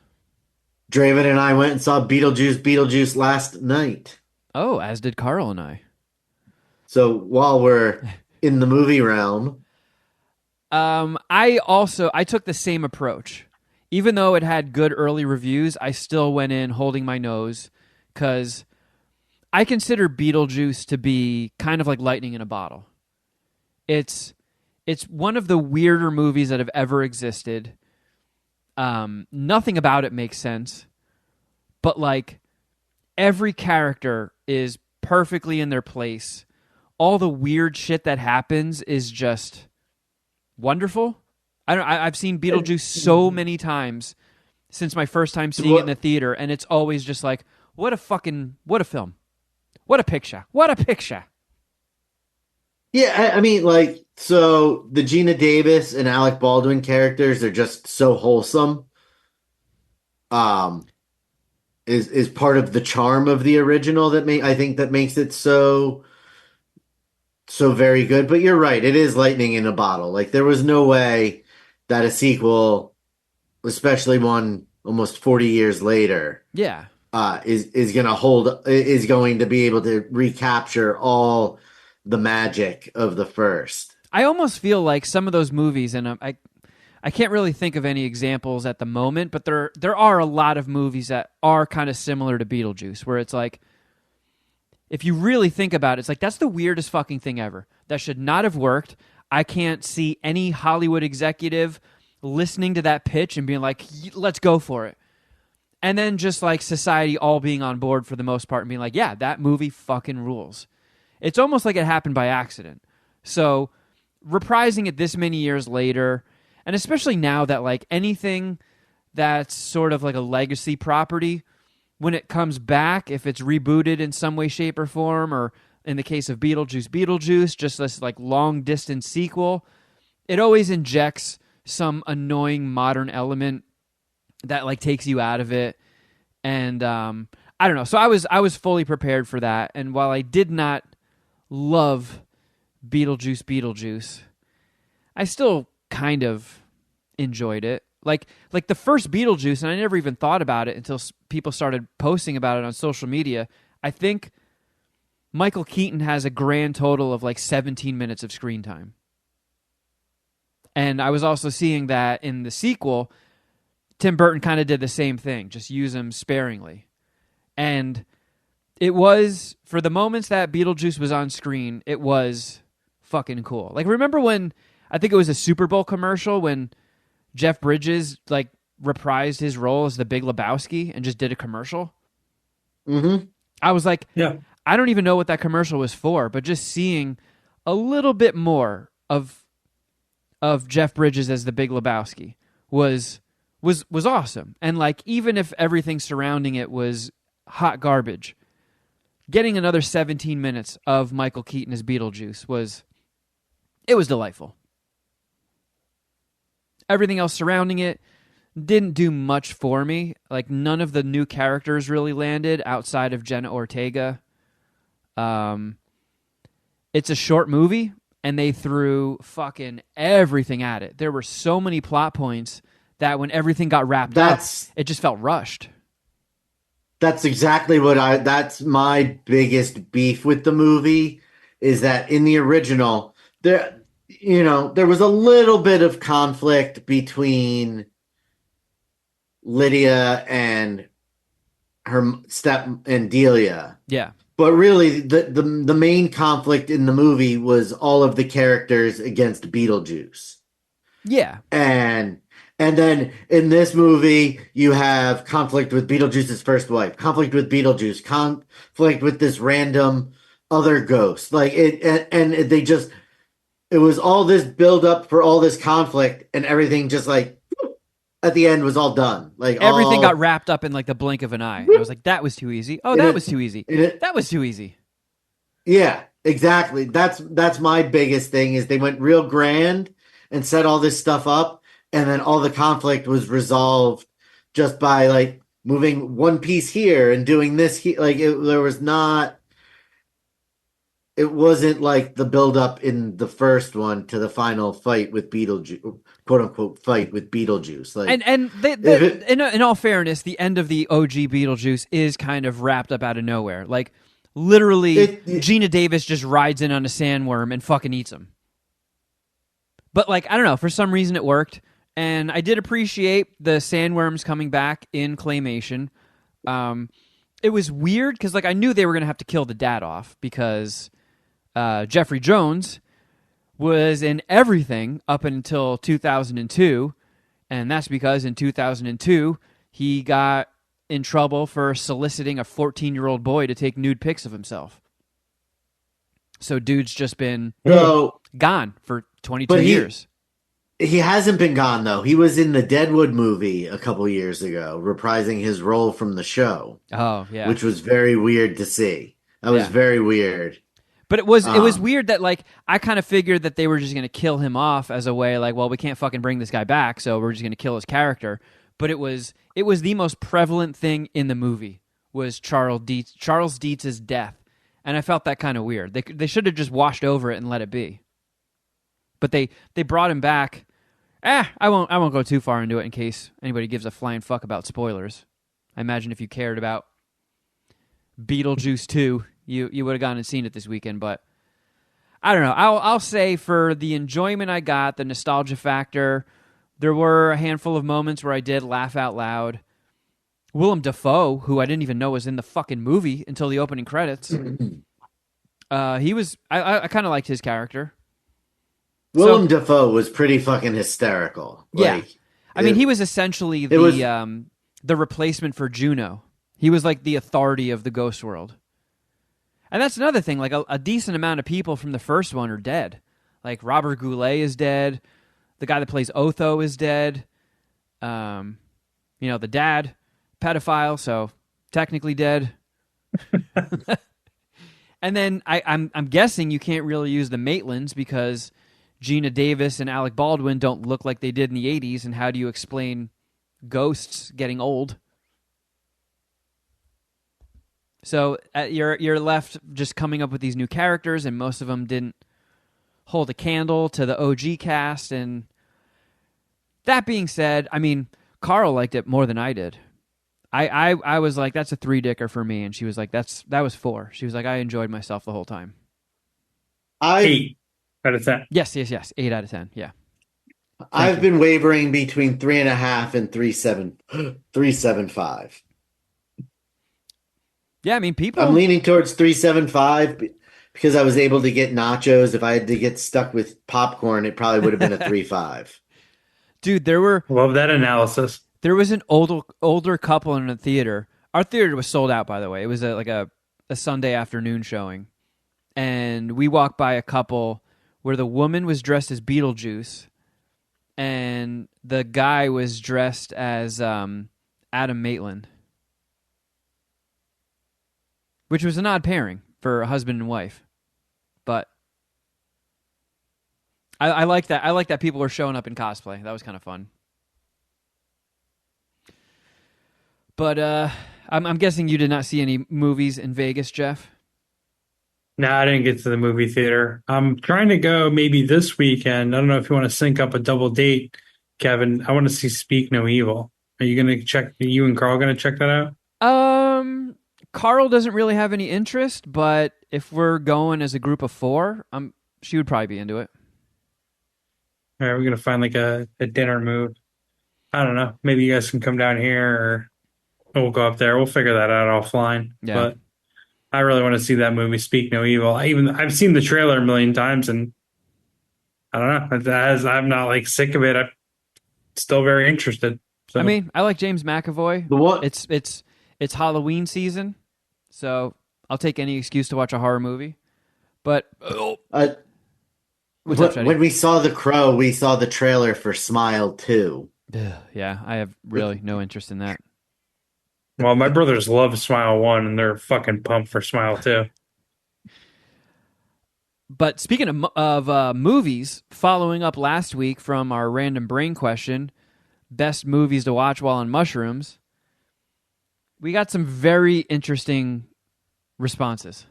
Draven and I went and saw Beetlejuice last night. Oh, as did Carl and I. So while we're in the movie realm, I took the same approach. Even though it had good early reviews, I still went in holding my nose because I consider Beetlejuice to be kind of like lightning in a bottle. It's one of the weirder movies that have ever existed. Nothing about it makes sense, but like every character is perfectly in their place. All the weird shit that happens is just wonderful. I've seen Beetlejuice so many times since my first time seeing it in the theater, and it's always just like, what a film, what a picture. yeah, I mean, like, so the Gina Davis and Alec Baldwin characters are just so wholesome. Is part of the charm of the original I think that makes it so very good. But you're right, it is lightning in a bottle. Like there was no way that a sequel, especially one almost 40 years later, Yeah. is going to be able to recapture all the magic of the first. I almost feel like some of those movies, and I can't really think of any examples at the moment, but there are a lot of movies that are kind of similar to Beetlejuice, where it's like if you really think about it, it's like that's the weirdest fucking thing ever. That should not have worked. I can't see any Hollywood executive listening to that pitch and being like, let's go for it. And then just like society all being on board for the most part and being like, yeah, that movie fucking rules. It's almost like it happened by accident. So reprising it this many years later, and especially now that like anything that's sort of like a legacy property, when it comes back, if it's rebooted in some way, shape, or form, or in the case of Beetlejuice, just this like long distance sequel, it always injects some annoying modern element that like takes you out of it. And I don't know. So I was fully prepared for that. And while I did not love Beetlejuice, I still kind of enjoyed it. Like the first Beetlejuice, and I never even thought about it until people started posting about it on social media. I think Michael Keaton has a grand total of like 17 minutes of screen time. And I was also seeing that in the sequel, Tim Burton kind of did the same thing, just use him sparingly. And it was, for the moments that Beetlejuice was on screen, it was fucking cool. Like, remember when, I think it was a Super Bowl commercial when Jeff Bridges like reprised his role as the Big Lebowski and just did a commercial? Mm-hmm. I was like, Yeah. I don't even know what that commercial was for, but just seeing a little bit more of Jeff Bridges as the Big Lebowski was awesome. And like, even if everything surrounding it was hot garbage, getting another 17 minutes of Michael Keaton as Beetlejuice was delightful. Everything else surrounding it didn't do much for me. Like, none of the new characters really landed outside of Jenna Ortega. It's a short movie, and they threw fucking everything at it. There were so many plot points that when everything got wrapped up, it just felt rushed. That's exactly that's my biggest beef with the movie, is that in the original, there was a little bit of conflict between Lydia and her and Delia. Yeah. But really, the main conflict in the movie was all of the characters against Beetlejuice. Yeah. And then in this movie, you have conflict with Beetlejuice's first wife, conflict with Beetlejuice, conflict with this random other ghost. Like it was all this build up for all this conflict, and everything just like at the end was all done. Like everything got wrapped up in like the blink of an eye. And I was like, that was too easy. Oh, that was too easy. That was too easy. Yeah, exactly. That's my biggest thing, is they went real grand and set all this stuff up, and then all the conflict was resolved just by like moving one piece here and doing this here. Like it wasn't like the build up in the first one to the final fight with Beetlejuice, quote unquote fight with Beetlejuice. Like, in all fairness, the end of the OG Beetlejuice is kind of wrapped up out of nowhere. Like, literally, Gina Davis just rides in on a sandworm and fucking eats him. But like, I don't know, for some reason it worked. And I did appreciate the sandworms coming back in claymation. It was weird because like I knew they were going to have to kill the dad off, because Jeffrey Jones was in everything up until 2002, and that's because in 2002 he got in trouble for soliciting a 14-year-old boy to take nude pics of himself. So dude's just been gone for 22 years. He hasn't been gone, though. He was in the Deadwood movie a couple years ago, reprising his role from the show. Oh, yeah. Which was very weird to see. That was very weird. But it was weird that, like, I kind of figured that they were just going to kill him off as a way, like, well, we can't fucking bring this guy back, so we're just going to kill his character. But it was the most prevalent thing in the movie, was Charles Dietz's death. And I felt that kind of weird. They should have just washed over it and let it be. But they brought him back. I won't go too far into it in case anybody gives a flying fuck about spoilers. I imagine if you cared about Beetlejuice 2, you would have gone and seen it this weekend. But I don't know. I'll say for the enjoyment I got, the nostalgia factor, there were a handful of moments where I did laugh out loud. Willem Dafoe, who I didn't even know was in the fucking movie until the opening credits. He was. I kind of liked his character. Willem Dafoe was pretty fucking hysterical. Yeah, Like, I mean, he was essentially the replacement for Juno. He was like the authority of the ghost world. And that's another thing. Like a decent amount of people from the first one are dead. Like Robert Goulet is dead. The guy that plays Otho is dead. The dad, pedophile, so technically dead. And then I'm guessing you can't really use the Maitlands because Gina Davis and Alec Baldwin don't look like they did in the 80s, and how do you explain ghosts getting old? So you're left just coming up with these new characters, and most of them didn't hold a candle to the OG cast. And that being said, I mean, Carl liked it more than I did. I was like, that's a 3-dicker for me, and she was like, that was 4. She was like, I enjoyed myself the whole time. 8 out of 10. Yes. 8 out of 10. Yeah. I've been wavering between 3.5 and 3.75. Yeah, I mean, people. I'm leaning towards 3.75 because I was able to get nachos. If I had to get stuck with popcorn, it probably would have been a 3.5. Dude, Love that analysis. There was an older couple in a theater. Our theater was sold out, by the way. It was a Sunday afternoon showing. And we walked by a couple where the woman was dressed as Beetlejuice and the guy was dressed as Adam Maitland. Which was an odd pairing for a husband and wife. But I like that. I like that people are showing up in cosplay. That was kind of fun. But I'm guessing you did not see any movies in Vegas, Geoff? No, I didn't get to the movie theater. I'm trying to go maybe this weekend. I don't know if you want to sync up a double date, Kevin. I want to see Speak No Evil. Are you going to check? You and Carl going to check that out? Carl doesn't really have any interest, but if we're going as a group of 4, she would probably be into it. All right, we're going to find like a dinner move. I don't know. Maybe you guys can come down here or we'll go up there. We'll figure that out offline. Yeah. But I really want to see that movie, Speak No Evil. I've seen the trailer a million times and I don't know. I'm not like sick of it. I'm still very interested. So. I mean, I like James McAvoy. The what? It's Halloween season. So I'll take any excuse to watch a horror movie. But when we saw The Crow, we saw the trailer for Smile 2. Yeah, I have really no interest in that. Well, my brothers love Smile 1, and they're fucking pumped for Smile 2. But speaking of movies, following up last week from our random brain question, best movies to watch while on mushrooms, we got some very interesting responses.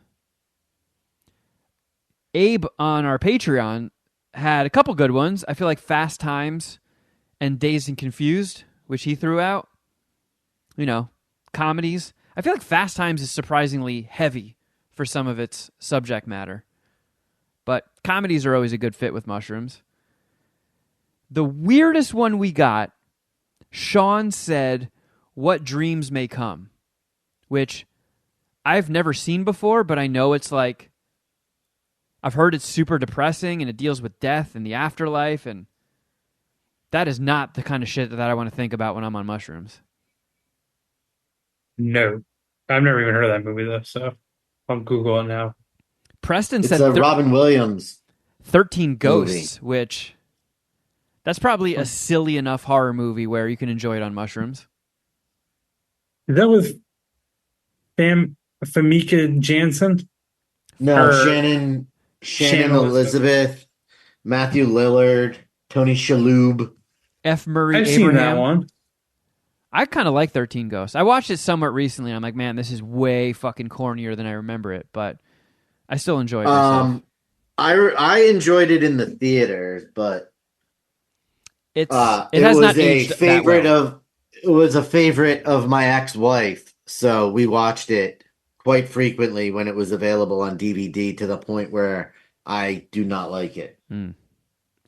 Abe on our Patreon had a couple good ones. I feel like Fast Times and Dazed and Confused, which he threw out. Comedies. I feel like Fast Times is surprisingly heavy for some of its subject matter. But comedies are always a good fit with mushrooms. The weirdest one we got, Sean said, What Dreams May Come, which I've never seen before, but I know it's like, I've heard it's super depressing and it deals with death and the afterlife, and that is not the kind of shit that I want to think about when I'm on mushrooms. No. I've never even heard of that movie, though, so I'll Google it now. Preston It's said a Robin Williams 13 Ghosts, which that's probably a silly enough horror movie where you can enjoy it on mushrooms. Is that with Famika Janssen? No, Shannon Elizabeth, Matthew Lillard, Tony Shalhoub. F. Murray I've Abraham. seen that one. I kind of like 13 Ghosts. I watched it somewhat recently, and I'm like, man, this is way fucking cornier than I remember it, but I still enjoyed it myself. I enjoyed it in the theater, but it has not aged that well. It was a favorite of my ex-wife, so we watched it quite frequently when it was available on DVD to the point where I do not like it.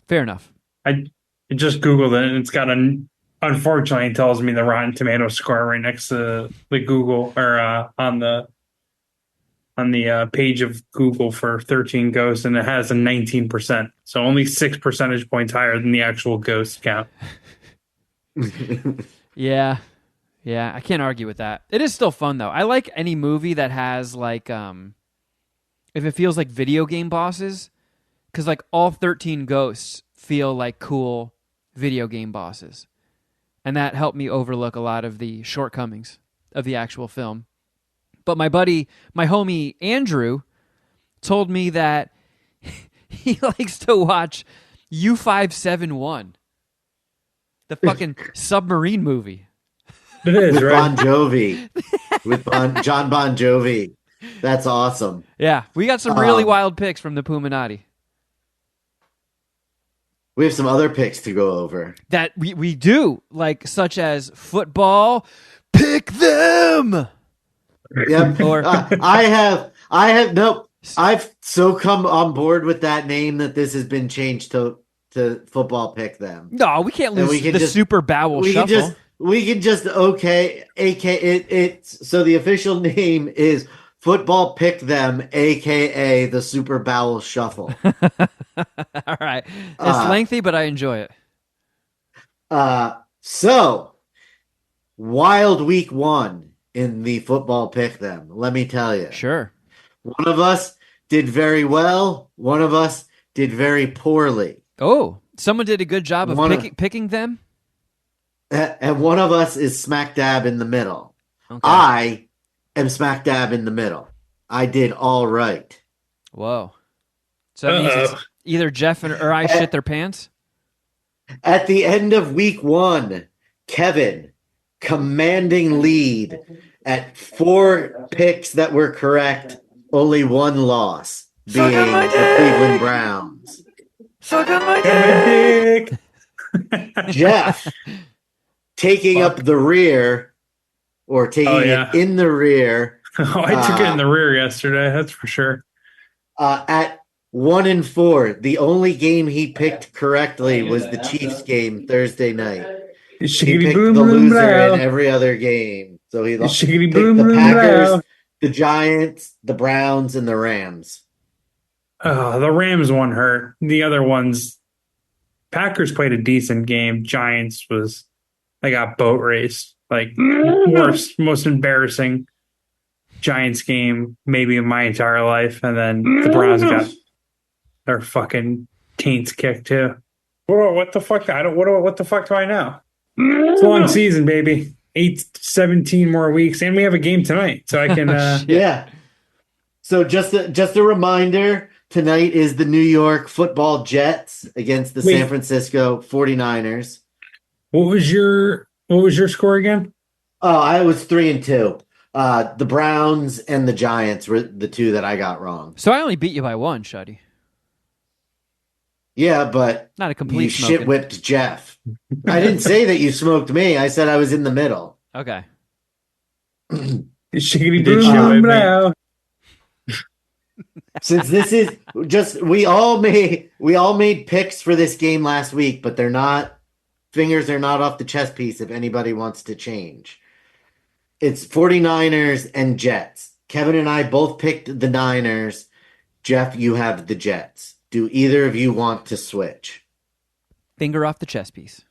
Fair enough. I just Googled it, and it's got a unfortunately, it tells me the Rotten Tomato score right next to the Google or on the page of Google for 13 Ghosts, and it has a 19%. So only 6 percentage points higher than the actual ghost count. Yeah. Yeah, I can't argue with that. It is still fun though. I like any movie that has like if it feels like video game bosses, cuz like all 13 ghosts feel like cool video game bosses. And that helped me overlook a lot of the shortcomings of the actual film. But my homie Andrew told me that he likes to watch U-571, the fucking submarine movie. It is, With right? Bon Jovi. John Bon Jovi. That's awesome. Yeah, we got some really wild picks from the Puminati. We have some other picks to go over. That we do, like such as football, pick them. Yep. Or nope. I've so come on board with that name that this has been changed to football pick them. No, we can't lose the just, Super Bowel Shuffle. We can just it's so the official name is Football Pick Them, aka the Super Bowel Shuffle. All right. It's lengthy, but I enjoy it. So wild week 1 in the Football Pick Them. Let me tell you. Sure. One of us did very well. One of us did very poorly. Oh, someone did a good job of picking them? And one of us is smack dab in the middle. Okay. I am smack dab in the middle. I did all right. Whoa. So that means it's either Geoff or I shit their pants? At the end of week 1, Kevin, commanding lead at 4 picks that were correct, only 1 loss, being the Cleveland Browns. Suck on my dick! Jeff, taking up the rear, or taking it in the rear. I took it in the rear yesterday, that's for sure. At 1-4, the only game he picked correctly was the Chiefs game Thursday night. He picked the loser in every other game. So he picked the Packers, the Giants, the Browns, and the Rams. Oh, the Rams one hurt. The other ones, Packers played a decent game. Giants they got boat raced. Like, worst, most embarrassing Giants game maybe in my entire life. And then the Browns got their fucking taints kicked too. What the fuck? What the fuck do I know? It's a long season, baby. 17 more weeks, and we have a game tonight, so I can. Yeah. So just a reminder: tonight is the New York Football Jets against the San Francisco 49ers. What was your score again? Oh, I was 3-2. The Browns and the Giants were the 2 that I got wrong. So I only beat you by 1, Shuddy. Yeah, but not a complete you shit whipped Jeff. I didn't say that you smoked me. I said I was in the middle. Okay. Shiggity boom. Since this is just we all made picks for this game last week, but fingers are not off the chess piece if anybody wants to change. It's 49ers and Jets. Kevin and I both picked the Niners. Jeff, you have the Jets. Do either of you want to switch? Finger off the chess piece.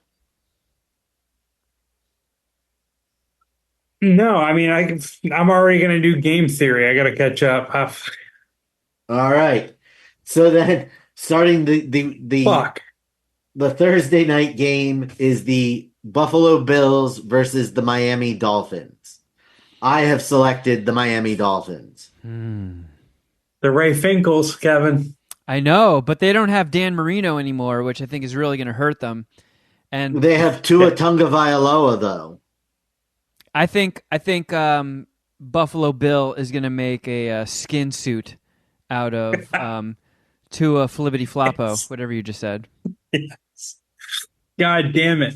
No, I mean I'm already going to do game theory. I got to catch up. All right. So then, starting the Thursday night game is the Buffalo Bills versus the Miami Dolphins. I have selected the Miami Dolphins. The Ray Finkles, Kevin. I know, but they don't have Dan Marino anymore, which I think is really going to hurt them. And they have Tua Tagovailoa, though. I think Buffalo Bill is going to make a skin suit out of Tua Flippity Floppo, whatever you just said. Yes. God damn it.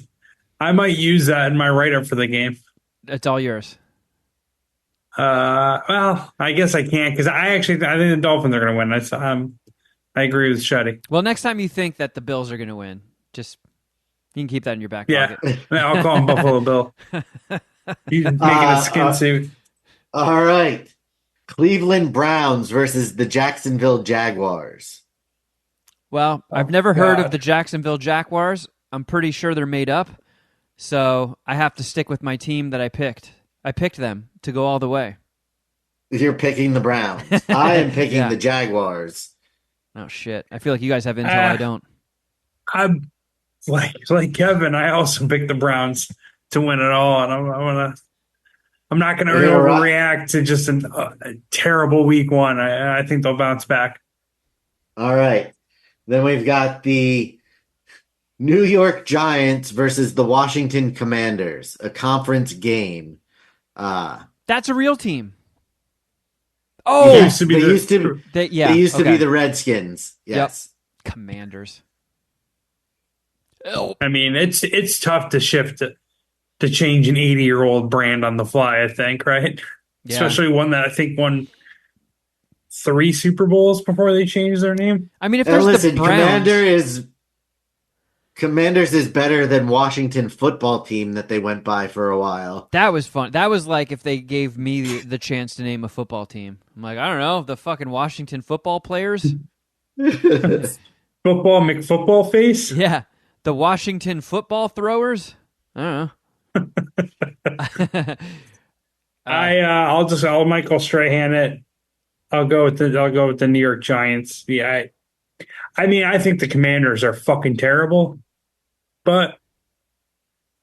I might use that in my write-up for the game. It's all yours. Well, I guess I can't because I think the Dolphins are going to win. I agree with Shuddy. Well, next time you think that the Bills are going to win, just You can keep that in your back Yeah, pocket. I'll call him Buffalo Bill. He's making a skin suit. All right. Cleveland Browns versus the Jacksonville Jaguars. Well, I've Oh, never heard of God. the Jacksonville Jaguars. I'm pretty sure they're made up. So I have to stick with my team that I picked. I picked them to go all the way. You're picking the Browns. I am picking Yeah. the Jaguars. Oh, shit. I feel like you guys have intel I Uh, don't. I'm like Kevin. I also picked the Browns to win it all, and I'm not going to You're gonna rock. overreact to just a terrible week one. I think they'll bounce back. All right. Then we've got the New York Giants versus the Washington Commanders, a conference game. That's a real team. It Oh, used to be They used to be okay. the Redskins. Yes. Commanders. Oh. I mean, it's tough to shift to change an 80-year-old brand on the fly. I think, right? Yeah. Especially one that I think won 3 Super Bowls before they changed their name. I mean, if And there's listen, the Browns, Commanders is better than Washington football team that they went by for a while. that was fun. That was like if they gave me the chance to name a football team. I'm like, I don't know, the fucking Washington football players. Football McFootball face. Yeah, the Washington football throwers. I don't know. I'll Michael Strahan it. I'll go with the New York Giants. Yeah, I mean, I think the Commanders are fucking terrible, but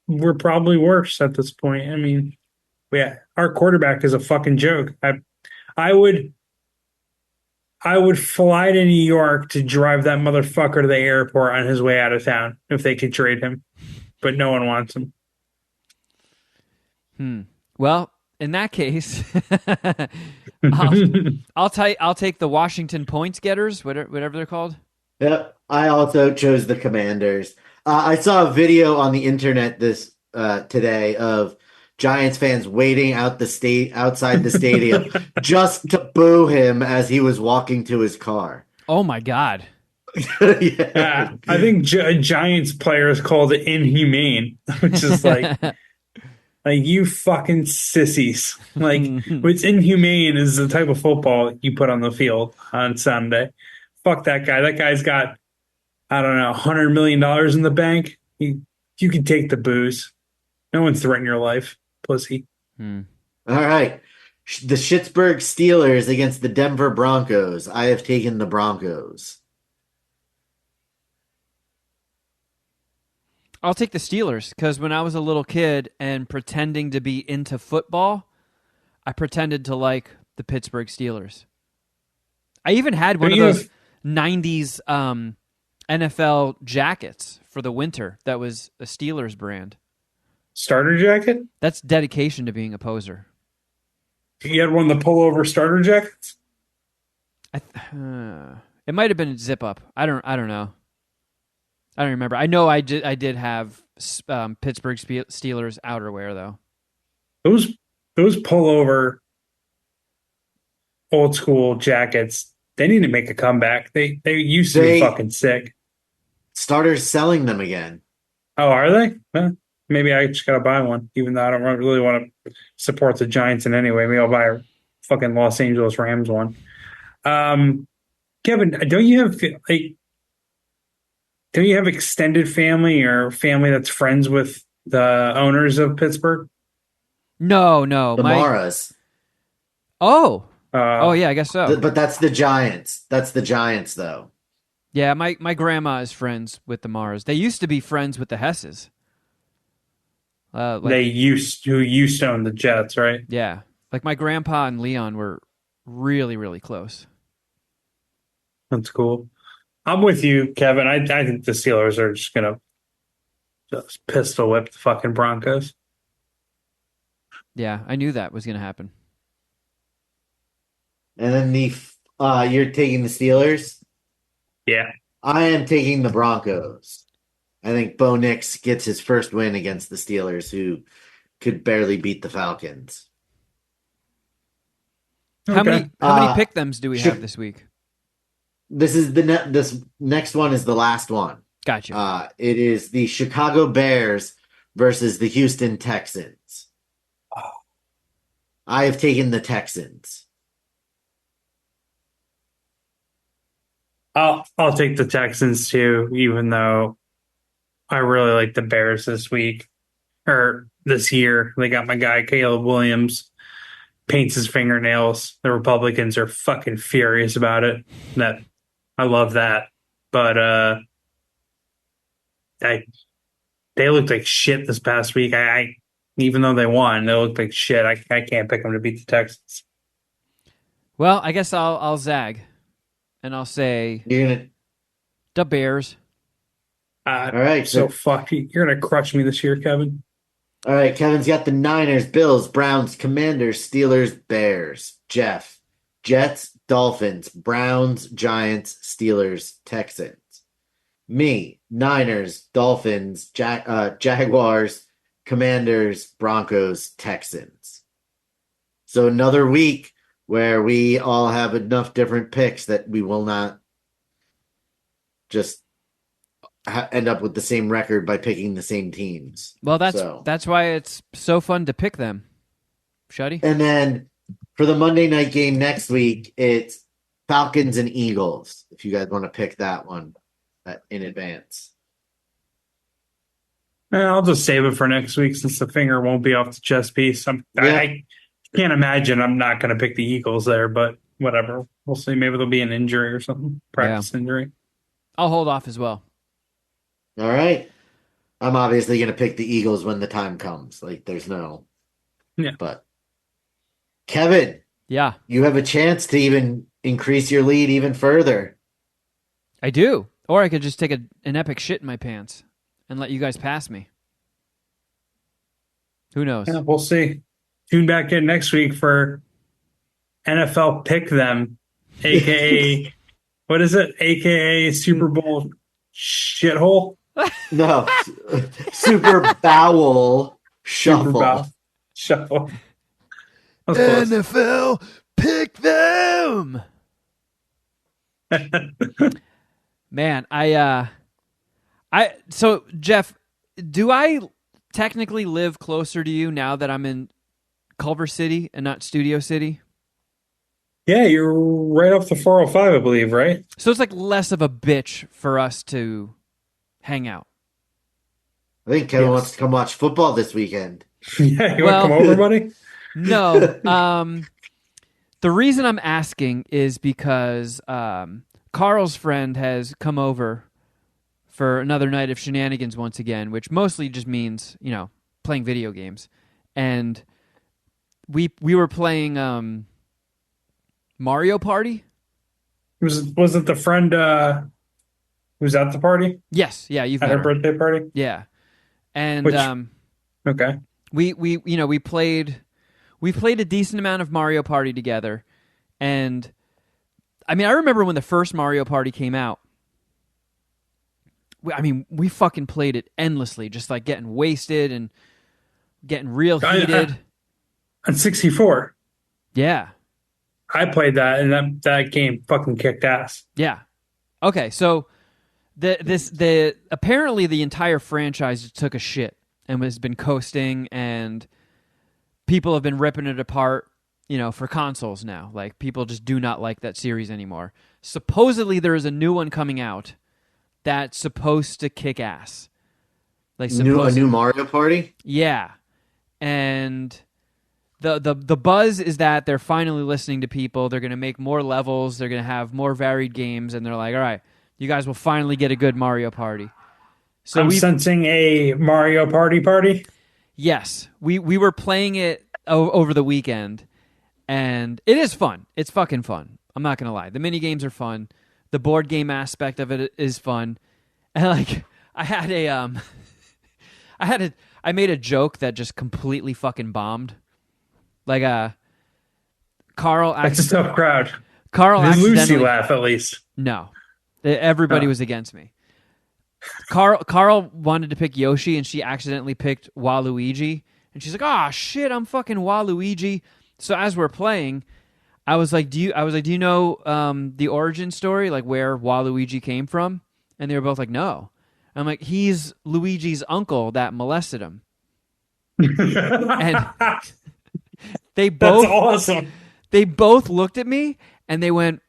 we're probably worse at this point. I mean, yeah, our quarterback is a fucking joke. I would fly to New York to drive that motherfucker to the airport on his way out of town if they could trade him, but no one wants him. Well, in that case, I'll take the Washington points getters, whatever they're called. Yep. I also chose the Commanders. I saw a video on the internet today of Giants fans waiting outside the stadium just to boo him as he was walking to his car. Oh my God. Yeah. I think Giants players called it inhumane, which is like you fucking sissies. Like what's inhumane is the type of football you put on the field on Sunday. Fuck that guy. That guy's got, I don't know, $100 million in the bank. You can take the booze. No one's threatening your life, pussy. All right. The Pittsburgh Steelers against the Denver Broncos. I have taken the Broncos. I'll take the Steelers because when I was a little kid and pretending to be into football, I pretended to like the Pittsburgh Steelers. I even had one of those 90s NFL jackets for the winter that was a Steelers brand. Starter jacket? That's dedication to being a poser. You had one of the pullover starter jackets? It might have been a zip up. I don't know. I don't remember. I know I did have Pittsburgh Steelers outerwear though. Those pullover old school jackets, they need to make a comeback. They used to be fucking sick. Starters selling them again. Oh, are they? Huh. Maybe I just gotta buy one, even though I don't really want to support the Giants in any way. Maybe I'll buy a fucking Los Angeles Rams one. Kevin, don't you have extended family or family that's friends with the owners of Pittsburgh? No. The Maras. Oh, yeah, I guess so. But that's the Giants. That's the Giants, though. Yeah, my grandma is friends with the Maras. They used to be friends with the Hesses. Who used to own the Jets, right? Yeah, like my grandpa and Leon were really, really close. That's cool. I'm with you, Kevin. I think the Steelers are just gonna just pistol whip the fucking Broncos. Yeah, I knew that was going to happen. And then you're taking the Steelers? Yeah. I am taking the Broncos. I think Bo Nix gets his first win against the Steelers, who could barely beat the Falcons. Okay. How many pick thems do we have this week? This next one is the last one. Gotcha. It is the Chicago Bears versus the Houston Texans. I have taken the Texans. I'll take the Texans too, even though I really like the Bears this week or this year. They got my guy Caleb Williams paints his fingernails. The Republicans are fucking furious about it. That I love that, but I they looked like shit this past week. I even though they won, they looked like shit. I can't pick them to beat the Texans. Well, I guess I'll zag, and I'll say You're gonna the Bears. all right. So fuck you. You're gonna crush me this year, Kevin. All right, Kevin's got the Niners, Bills, Browns, Commanders, Steelers, Bears. Jeff, Jets, Dolphins, Browns, Giants, Steelers, Texans. Me, Niners, Dolphins, Jaguars, Commanders, Broncos, Texans. So another week where we all have enough different picks that we will not just end up with the same record by picking the same teams. Well, that's why it's so fun to pick them. Shuddy? And then for the Monday night game next week, it's Falcons and Eagles, if you guys want to pick that one in advance. I'll just save it for next week since the finger won't be off the chest piece. I can't imagine I'm not going to pick the Eagles there, but whatever. We'll see. Maybe there'll be an injury or something. Practice injury. I'll hold off as well. All right. I'm obviously going to pick the Eagles when the time comes. Like, there's no... Yeah. But, Kevin. Yeah. You have a chance to even increase your lead even further. I do. Or I could just take an epic shit in my pants and let you guys pass me. Who knows? Yeah, we'll see. Tune back in next week for NFL Pick Them, a.k.a. what is it? A.k.a. Super Bowl shithole? No. Super Bowel Shuffle. Super Bowl Shuffle. NFL Pick Them! Man, so Geoff, do I technically live closer to you now that I'm in Culver City and not Studio City? Yeah, you're right off the 405, I believe, right? So it's like less of a bitch for us to hang out. I think Kevin wants to come watch football this weekend. Yeah, you want to come over, buddy? No. The reason I'm asking is because Carl's friend has come over for another night of shenanigans once again, which mostly just means, playing video games. And we were playing Mario Party. Was it the friend who was at the party? Yes, yeah, you've at met her birthday party. Yeah, and okay, we played a decent amount of Mario Party together, and I mean I remember when the first Mario Party came out. We fucking played it endlessly, just like getting wasted and getting real heated. On 64. Yeah. I played that, and that game fucking kicked ass. Yeah. Okay, so apparently the entire franchise took a shit and has been coasting, and people have been ripping it apart, for consoles now. Like, people just do not like that series anymore. Supposedly there is a new one coming out that's supposed to kick ass. Like a new Mario Party? Yeah. And the buzz is that they're finally listening to people. They're going to make more levels. They're going to have more varied games. And they're like, all right, you guys will finally get a good Mario Party. So I'm sensing a Mario Party. Yes. We were playing it over the weekend. And it is fun. It's fucking fun. I'm not going to lie. The mini games are fun. The board game aspect of it is fun. And like, I made a joke that just completely fucking bombed. Like, Carl. That's a tough crowd. Carl Did accidentally Lucy laugh at least? No, everybody was against me. Carl wanted to pick Yoshi, and she accidentally picked Waluigi, and she's like, "Oh shit, I'm fucking Waluigi." So as we're playing, I was like, "Do you know the origin story, like where Waluigi came from?" And they were both like, "No." I'm like, he's Luigi's uncle that molested him. And they both, That's awesome. they both looked at me and they went,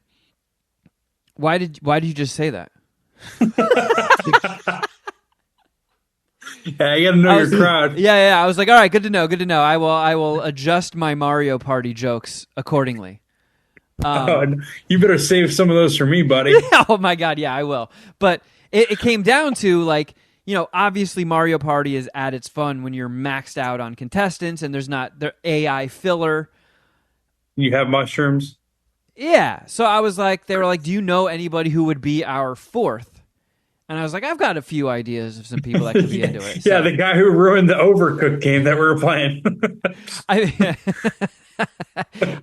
why did you just say that? Yeah, you gotta know your crowd. Yeah. I was like, all right, good to know. I will adjust my Mario Party jokes accordingly. You better save some of those for me, buddy. Oh my God, yeah, I will. But it came down to, like, obviously Mario Party is at its fun when you're maxed out on contestants and there's not the AI filler. You have mushrooms? Yeah. So I was like, they were like, do you know anybody who would be our fourth? And I was like, I've got a few ideas of some people that could be into it. Yeah, the guy who ruined the Overcooked game that we were playing.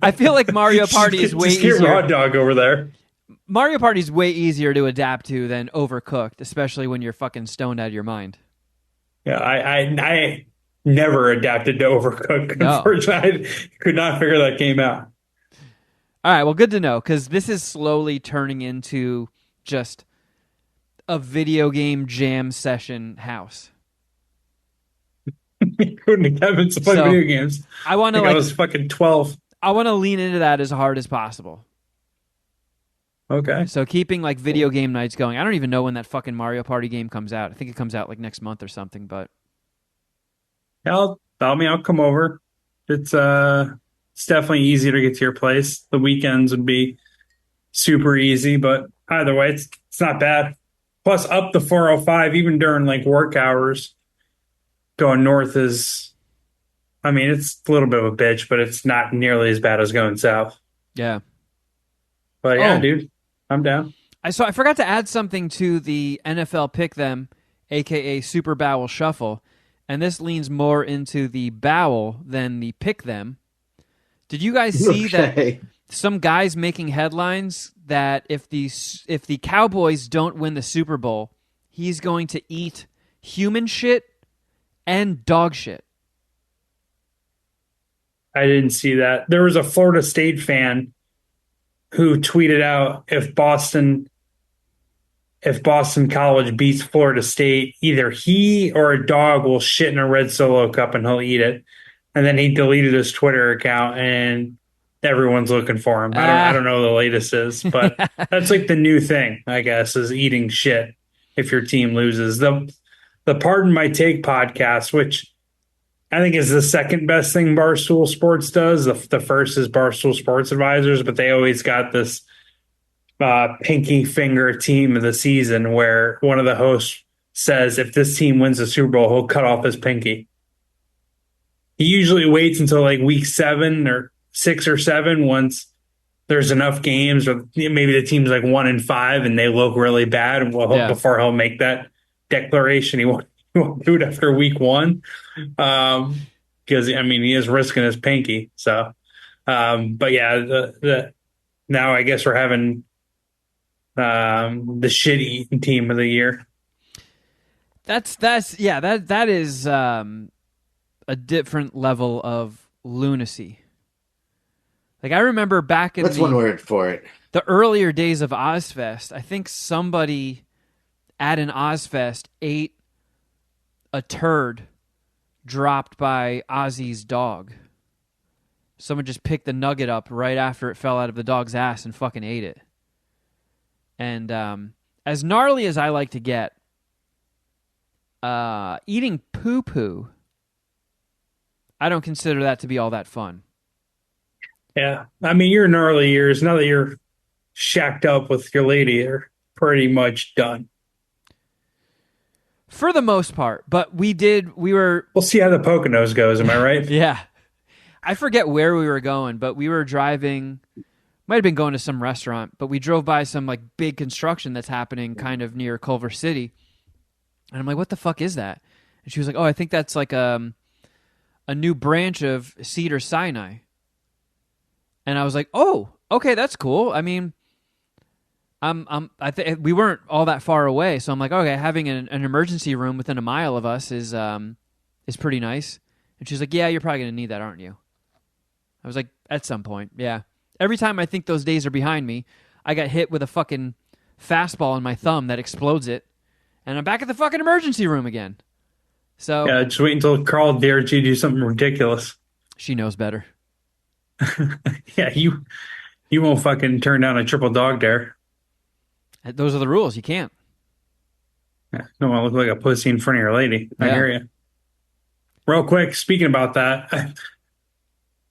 I feel like Mario Party is way just easier. get Raw Dog over there. Mario Party is way easier to adapt to than Overcooked, especially when you're fucking stoned out of your mind. Yeah, I never adapted to Overcooked. No. Unfortunately, I could not figure that game out. All right, well, good to know, because this is slowly turning into just a video game jam session house. Couldn't have been to play video games. I want to I was fucking 12. I want to lean into that as hard as possible. Okay. So keeping like video game nights going. I don't even know when that fucking Mario Party game comes out. I think it comes out like next month or something. But I'll come over. It's definitely easier to get to your place. The weekends would be super easy, but either way, it's not bad. Plus, up the 405, even during like work hours, going north is, I mean, it's a little bit of a bitch, but it's not nearly as bad as going south. yeah. But yeah, dude, I'm down. I forgot to add something to the NFL Pick Them, aka Super Bowel Shuffle, and this leans more into the bowel than the Pick Them. Did you guys see that some guys making headlines that if the Cowboys don't win the Super Bowl, he's going to eat human shit and dog shit? I didn't see that. There was a Florida State fan who tweeted out if Boston College beats Florida State, either he or a dog will shit in a red Solo cup and he'll eat it. And then he deleted his Twitter account and everyone's looking for him. I don't know what the latest is, but that's like the new thing, I guess, is eating shit if your team loses. The Pardon My Take podcast, which I think is the second best thing Barstool Sports does. The first is Barstool Sports Advisors, but they always got this pinky finger team of the season where one of the hosts says if this team wins the Super Bowl, he'll cut off his pinky. He usually waits until like week 7 or 6 or 7 once there's enough games, or maybe the team's like 1-5 and they look really bad. Before he'll make that declaration, he won't do it after week 1, because I mean he is risking his pinky. So, but yeah, now I guess we're having the shit eating team of the year. That is a different level of lunacy. Like, I remember back in That's one word for it. The earlier days of Ozfest, I think somebody at an Ozfest ate a turd dropped by Ozzy's dog. Someone just picked the nugget up right after it fell out of the dog's ass and fucking ate it. And as gnarly as I like to get, eating poo-poo, I don't consider that to be all that fun. Yeah. I mean, your gnarly years, now that you're shacked up with your lady, are pretty much done. For the most part. But we'll see how the Poconos goes, am I right? Yeah. I forget where we were going, but we were driving, might have been going to some restaurant, but we drove by some like big construction that's happening kind of near Culver City. And I'm like, what the fuck is that? And she was like, oh, I think that's like a new branch of Cedars-Sinai. And I was like, oh, okay, that's cool. I mean, we weren't all that far away, so I'm like, okay, having an emergency room within a mile of us is pretty nice. And she's like, yeah, you're probably gonna need that, aren't you? I was like, at some point, yeah. Every time I think those days are behind me, I got hit with a fucking fastball in my thumb that explodes it, and I'm back at the fucking emergency room again. So Yeah, just wait until Carl dares you to do something ridiculous. she knows better. Yeah, you won't fucking turn down a triple dog dare. Those are the rules. You can't. Yeah, don't want to look like a pussy in front of your lady. I Yeah. hear you. Real quick, speaking about that,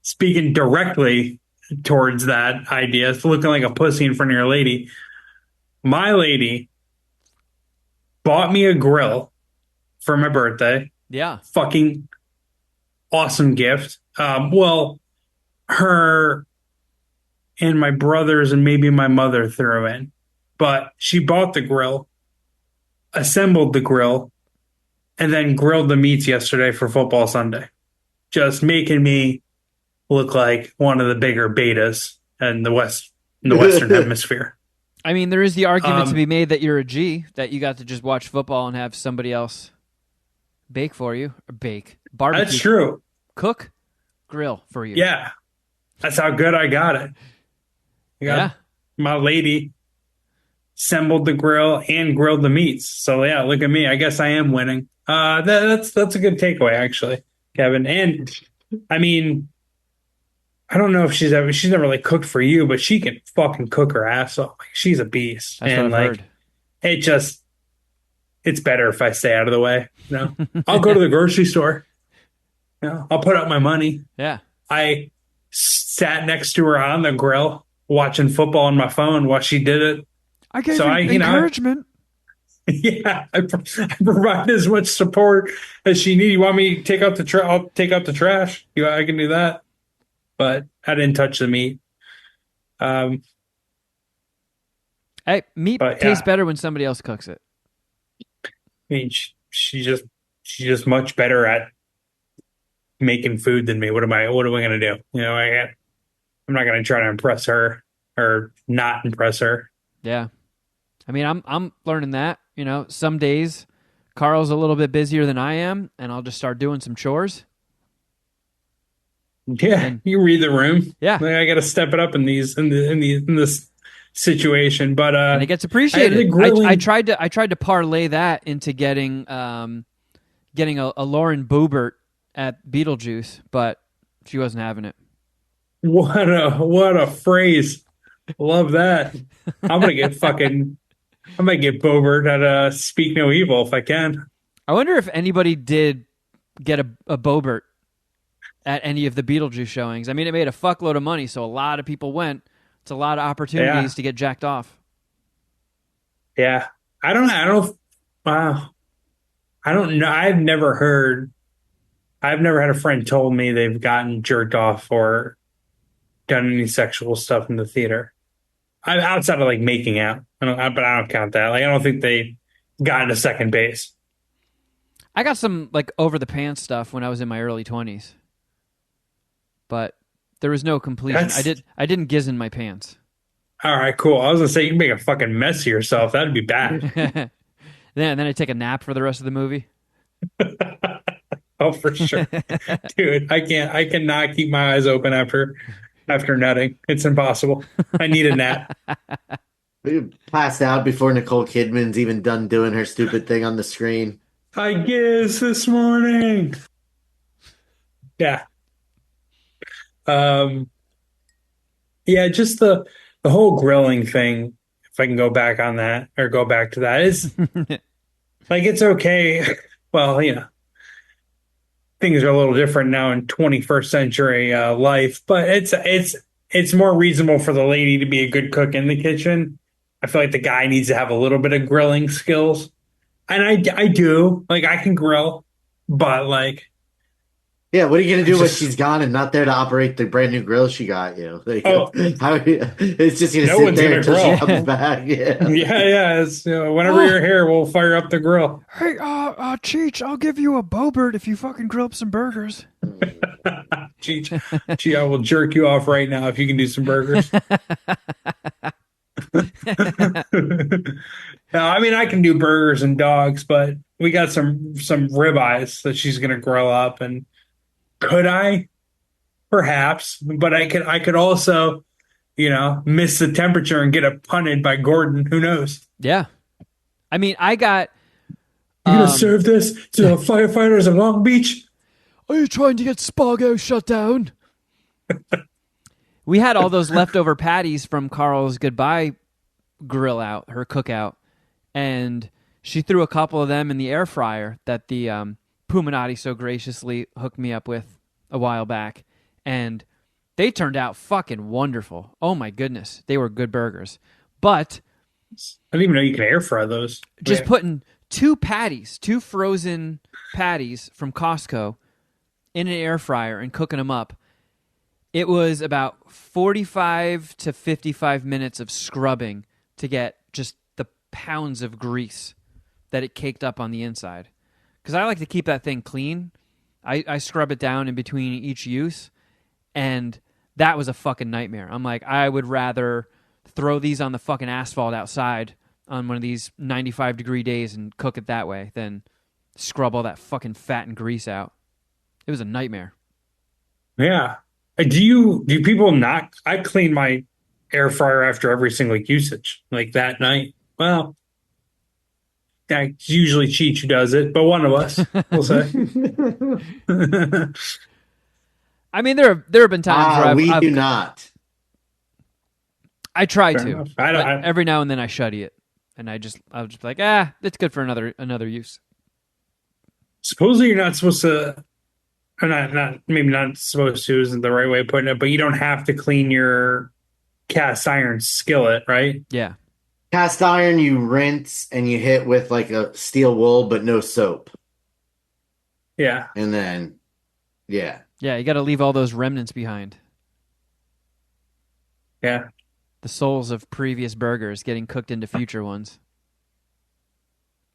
speaking directly towards that idea, it's looking like a pussy in front of your lady. My lady bought me a grill for my birthday. Yeah. Fucking awesome gift. Well, her and my brothers and maybe my mother threw in, but she bought the grill, assembled the grill, and then grilled the meats yesterday for football Sunday, just making me look like one of the bigger betas in the Western Hemisphere. I mean, there is the argument to be made that you're a G, that you got to just watch football and have somebody else bake for you, or barbecue. That's true. Cook, grill for you. Yeah, that's how good I got it. My lady assembled the grill and grilled the meats. So yeah, look at me. I guess I am winning. That's a good takeaway, actually, Kevin. And I mean, I don't know if she's never really cooked for you, but she can fucking cook her ass off. Like, she's a beast. That's and what I've like, heard. it's better if I stay out of the way. You know, I'll go to the grocery store. You know, I'll put up my money. Yeah. I sat next to her on the grill watching football on my phone while she did it. I gave her encouragement. Yeah, I provide as much support as she needs. You want me to take out the trash? I'll take out the trash. I can do that. But I didn't touch the meat. Hey, meat tastes better when somebody else cooks it. I mean, she's just much better at making food than me. What am I going to do? You know, I'm not going to try to impress her or not impress her. Yeah. I mean, I'm learning that, you know, some days Carl's a little bit busier than I am, and I'll just start doing some chores. Yeah, you read the room. Yeah, like, I got to step it up in this situation, but and it gets appreciated. I tried to parlay that into getting a Lauren Boebert at Beetlejuice, but she wasn't having it. What a phrase! Love that. I might get Boebert at Speak No Evil if I can. I wonder if anybody did get a Boebert at any of the Beetlejuice showings. I mean, it made a fuckload of money, so a lot of people went. It's a lot of opportunities to get jacked off. Yeah. I don't know. I've never had a friend told me they've gotten jerked off or done any sexual stuff in the theater. Outside of like making out. But I don't count that. Like, I don't think they got into second base. I got some like over the pants stuff when I was in my early 20s. But there was no completion. I didn't gizen my pants. All right, cool. I was gonna say you can make a fucking mess of yourself. That'd be bad. then I take a nap for the rest of the movie. Oh, for sure, dude. I cannot keep my eyes open after nutting. It's impossible. I need a nap. We passed out before Nicole Kidman's even done doing her stupid thing on the screen. I guess this morning. Yeah. Yeah, just the whole grilling thing, if I can go back on that or go back to that, is like, it's okay. Well, you know, things are a little different now in 21st century life, but it's more reasonable for the lady to be a good cook in the kitchen. I feel like the guy needs to have a little bit of grilling skills. And I do. Like, I can grill, but like, yeah, what are you going to do when she's gone and not there to operate the brand new grill she got you? Like, it's just going to sit there until she comes back. Yeah. Yeah. It's, whenever you're here, we'll fire up the grill. Hey, Cheech, I'll give you a Boebert if you fucking grill up some burgers. Cheech, I will jerk you off right now if you can do some burgers. No, I mean, I can do burgers and dogs, but we got some ribeyes that she's going to grill up, and could I? Perhaps, but I could also, miss the temperature and get punted by Gordon. Who knows? Yeah. I mean, I got You're gonna Um, serve this to the firefighters of Long Beach? are you trying to get Spargo shut down? We had all those leftover patties from Carl's goodbye grill out, her cookout, and she threw a couple of them in the air fryer that the Puminati so graciously hooked me up with a while back, and they turned out fucking wonderful. Oh my goodness, they were good burgers. But I didn't even know you can air fry those. just Yeah. putting two frozen patties from Costco in an air fryer and cooking them up, it was about 45 to 55 minutes of scrubbing to get just the pounds of grease that it caked up on the inside. Because I like to keep that thing clean. I scrub it down in between each use, and that was a fucking nightmare. I'm like, I would rather throw these on the fucking asphalt outside on one of these 95-degree days and cook it that way than scrub all that fucking fat and grease out. It was a nightmare. Yeah. Do people not? I clean my air fryer after every single usage, like that night. Well, it's usually Cheech who does it, but one of us, we'll say. I mean, there have been times where we do not. I try Fair to, enough. but every now and then I shuddy it, and I'll just be like, it's good for another use. Supposedly you're not supposed to, or not maybe not supposed to isn't the right way of putting it, but you don't have to clean your cast iron skillet, right? Yeah. Cast iron, you rinse and you hit with like a steel wool, but no soap. Yeah. And then, yeah. Yeah, you got to leave all those remnants behind. Yeah. The souls of previous burgers getting cooked into future ones.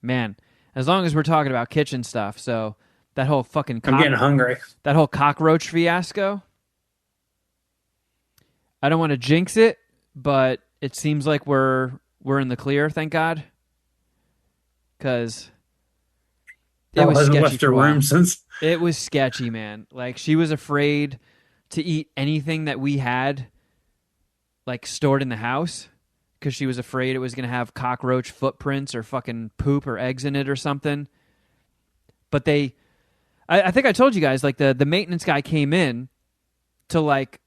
Man, as long as we're talking about kitchen stuff, so that whole fucking I'm getting hungry. That whole cockroach fiasco. I don't want to jinx it, but it seems like we're in the clear, thank God. Because it was hasn't sketchy left for her a while. room since. It was sketchy, man. Like, she was afraid to eat anything that we had, like, stored in the house, because she was afraid it was going to have cockroach footprints or fucking poop or eggs in it or something. But I think I told you guys, like, the maintenance guy came in to, like,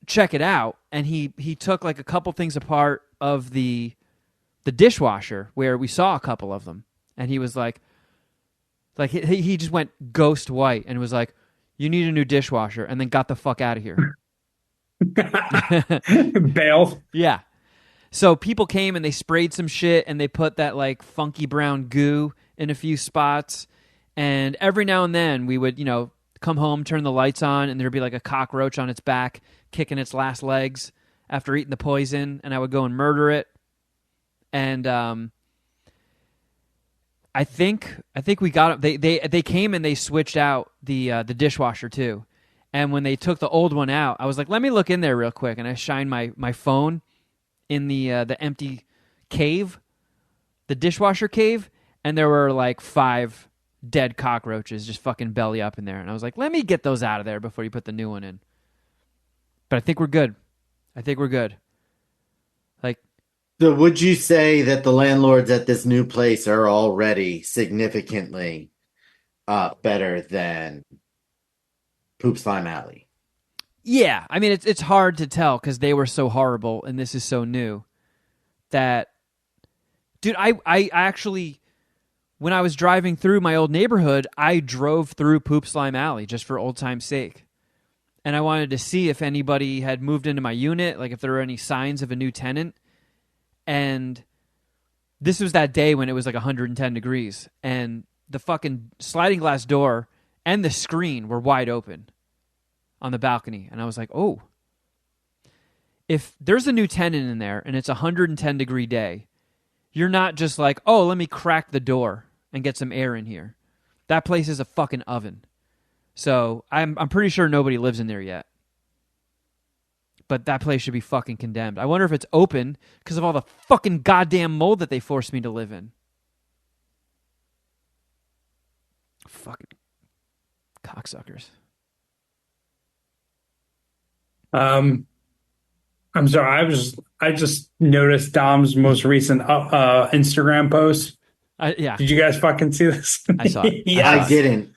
check it out, and he took, like, a couple things apart of the dishwasher where we saw a couple of them, and he was like he just went ghost white and was like, "You need a new dishwasher," and then got the fuck out of here. Bailed. Yeah. So people came and they sprayed some shit and they put that like funky brown goo in a few spots, and every now and then we would, come home, turn the lights on, and there'd be like a cockroach on its back kicking its last legs after eating the poison, and I would go and murder it. And I think we got it. They came and they switched out the dishwasher too. And when they took the old one out, I was like, let me look in there real quick. And I shined my phone in the empty cave, the dishwasher cave, and there were like 5 dead cockroaches just fucking belly up in there. And I was like, let me get those out of there before you put the new one in. But I think we're good. Like, So would you say that the landlords at this new place are already significantly better than Poop Slime Alley? yeah, I mean, it's hard to tell because they were so horrible and this is so new that, dude, I actually, when I was driving through my old neighborhood, I drove through Poop Slime Alley just for old time's sake. And I wanted to see if anybody had moved into my unit, like if there were any signs of a new tenant. And this was that day when it was like 110 degrees, and the fucking sliding glass door and the screen were wide open on the balcony. And I was like, oh, if there's a new tenant in there and it's a 110-degree day, you're not just like, oh, let me crack the door and get some air in here. That place is a fucking oven. So I'm pretty sure nobody lives in there yet. But that place should be fucking condemned. I wonder if it's open because of all the fucking goddamn mold that they forced me to live in. Fucking cocksuckers. I'm sorry. I just noticed Dom's most recent Instagram post Yeah, Did you guys fucking see this? I saw it. I Yes. didn't.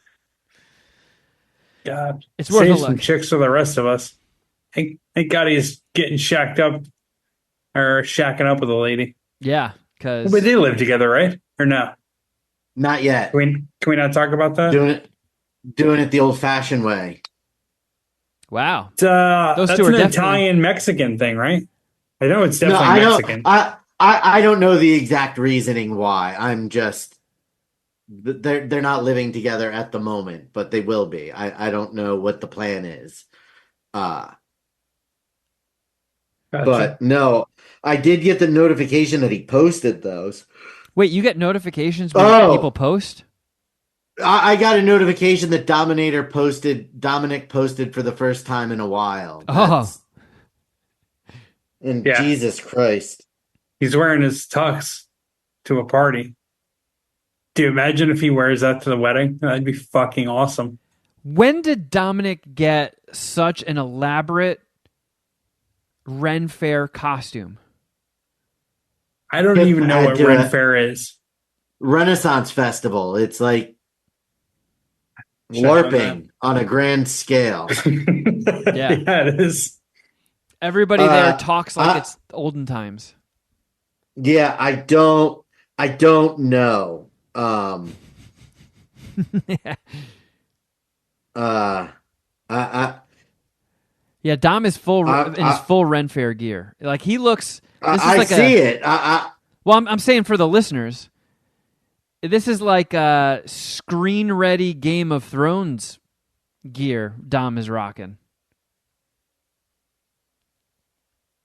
God, It's worth a save some look. chicks for the rest of us. Thank God he's getting shacked up or shacking up with a lady. Yeah, But because they live together, right? Or no? Not yet. Can we not talk about that? Doing it the old-fashioned way. wow, those two That's are an definitely. Italian Mexican thing, right? I know it's No, definitely I don't. Mexican. I don't know the exact reasoning why. I'm just they're not living together at the moment, but they will be. I don't know what the plan is. Uh Gotcha. but no, I did get the notification that he posted those. Wait, you get notifications when people Oh, post? I got a notification that Dominic posted for the first time in a while. Oh, And Yeah, Jesus Christ. he's wearing his tux to a party. Do you imagine if he wears that to the wedding? That'd be fucking awesome. when did Dominic get such an elaborate Ren Fair costume? I don't Hip even know had what to Ren a Fair is. Renaissance festival. It's like Should have known LARPing on a grand scale. that. Yeah, Yeah, it is. everybody there Uh, talks like I, it's olden times. yeah, I don't know. Uh, I, Yeah, Dom is full I, in his I, full Ren Fair gear. Like he looks. This is I like see a. it. Well, I'm saying for the listeners, this is like a screen ready Game of Thrones gear Dom is rocking.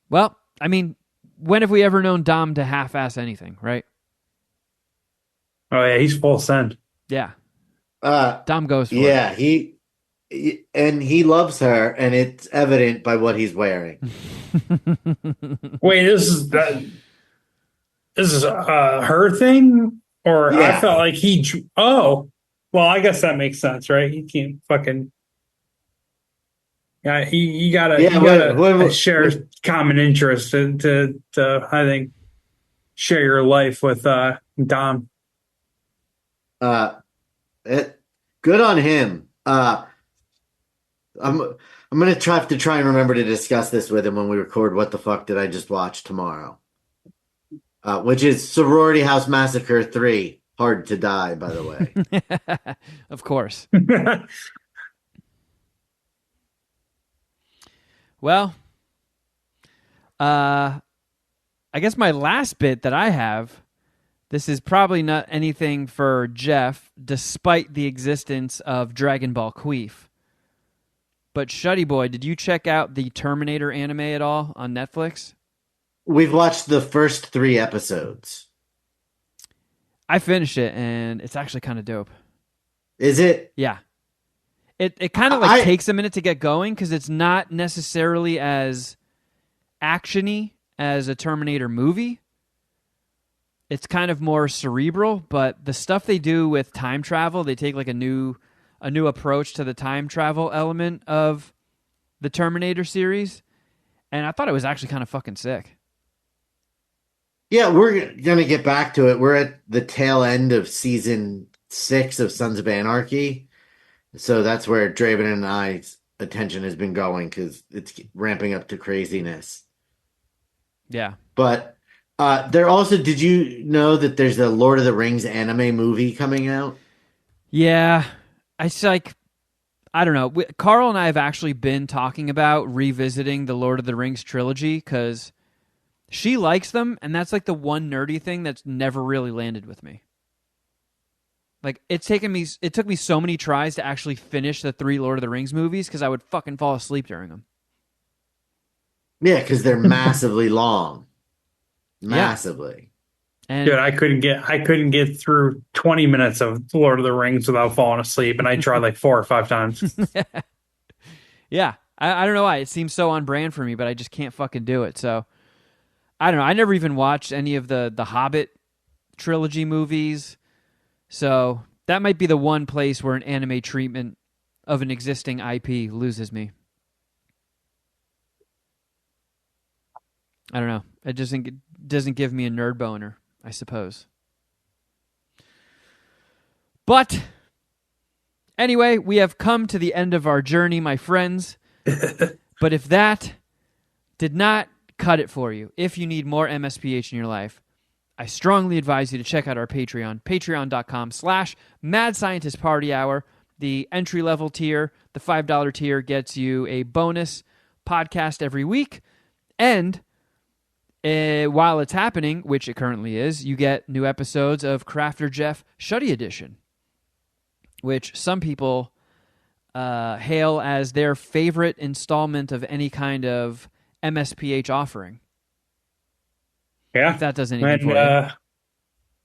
Well, I mean, when have we ever known Dom to half ass anything, right? Oh yeah, he's full send. Yeah. uh, Dom goes for it. yeah, and he loves her, and it's evident by what he's wearing. Wait, this is her thing, or I Yeah, felt like he. Oh, well, I guess that makes sense, right? He can't fucking. Yeah, yeah. you gotta share common interest to I think share your life with Dom. uh, good on him. I'm I'm gonna have to try and remember to discuss this with him when we record. What the fuck did I just watch tomorrow? Which is Sorority House Massacre 3. Hard to Die, by the way. Of course. Well, I guess my last bit that I have, this is probably not anything for Geoff, despite the existence of Dragon Ball Queef. But Shuddy Boy, did you check out the Terminator anime at all on Netflix? We've watched the first 3 episodes. I finished it, and it's actually kind of dope. Is it? Yeah. It kind of like takes a minute to get going because it's not necessarily as actiony as a Terminator movie. It's kind of more cerebral, but the stuff they do with time travel, they take like a new approach to the time travel element of the Terminator series, and I thought it was actually kind of fucking sick. Yeah, we're gonna get back to it. We're at the tail end of season 6 of Sons of Anarchy. So that's where Draven and I's attention has been going because it's ramping up to craziness. Yeah. But there also, did you know that there's a Lord of the Rings anime movie coming out? Yeah. It's like, I don't know. Carl and I have actually been talking about revisiting the Lord of the Rings trilogy because she likes them, and that's like the one nerdy thing that's never really landed with me. Like it took me so many tries to actually finish the 3 Lord of the Rings movies because I would fucking fall asleep during them. Yeah, because they're massively long. Yeah. Massively. And Dude, I couldn't get through 20 minutes of Lord of the Rings without falling asleep, and I tried like 4 or 5 times. yeah, I don't know why. It seems so on brand for me, but I just can't fucking do it. So I don't know. I never even watched any of the Hobbit trilogy movies. So that might be the one place where an anime treatment of an existing IP loses me. I don't know. It doesn't give me a nerd boner, I suppose. But anyway, we have come to the end of our journey, my friends. But if that did not cut it for you, if you need more MSPH in your life, I strongly advise you to check out our Patreon, patreon.com/Mad Scientist Party Hour. The entry-level tier, the $5 tier, gets you a bonus podcast every week. And while it's happening, which it currently is, you get new episodes of Crafter Geoff Shuddy Edition, which some people hail as their favorite installment of any kind of MSPH offering. Yeah. If that does anything for you.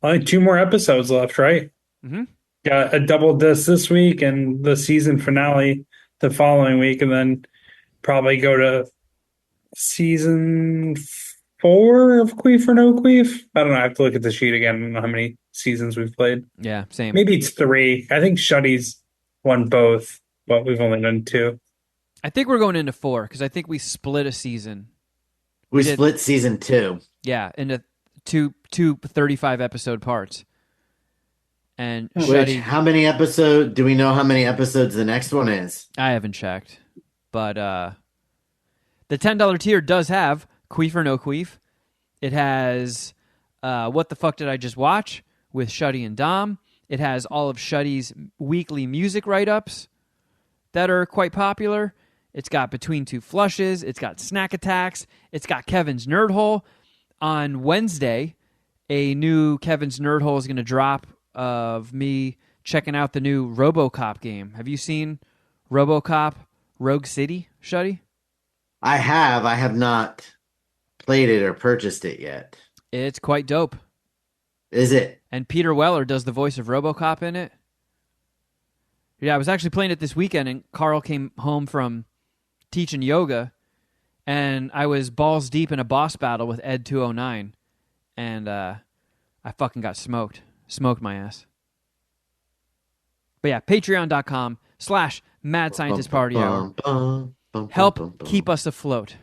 Only 2 more episodes left, right? Mm-hmm. Got a double disc this week and the season finale the following week, and then probably go to season 4 of Queefa No Queef. I don't know. I have to look at the sheet again. I don't know how many seasons we've played. Yeah, same. Maybe it's 3. I think Shuddy's won both, but we've only done 2. I think we're going into 4 because I think we split a season. We split season 2. Yeah, into two 35-episode parts. And Which, how many episodes, do we know how many episodes the next one is? I haven't checked. But the $10 tier does have Queef or No Queef. It has What the Fuck Did I Just Watch with Shuddy and Dom. It has all of Shuddy's weekly music write-ups that are quite popular. It's got Between Two Flushes. It's got Snack Attacks. It's got Kevin's Nerd Hole. On Wednesday, a new Kevin's Nerd Hole is going to drop of me checking out the new RoboCop game. Have you seen RoboCop Rogue City, Shuddy? I have not played it or purchased it yet. It's quite dope. Is it? And Peter Weller does the voice of RoboCop in it. Yeah, I was actually playing it this weekend, and Carl came home from teaching yoga, and I was balls deep in a boss battle with Ed 209, and I fucking got smoked. Smoked my ass. But yeah, patreon.com/Mad Scientist Party Hour. Help keep us afloat.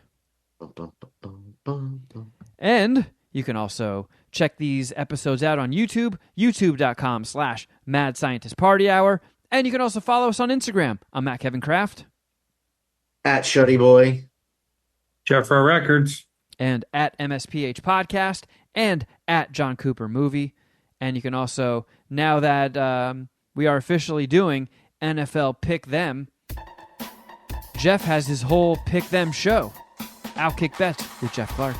And you can also check these episodes out on YouTube, youtube.com/Mad Scientist Party Hour. And you can also follow us on Instagram. I'm at Kevin Kraft. At Shuddy Boy. Geoff Records. And at MSPH Podcast. And at John Cooper Movie. And you can also, now that we are officially doing NFL Pick Them, Geoff has his whole Pick Them show. Outkick Bets with Geoff Clark.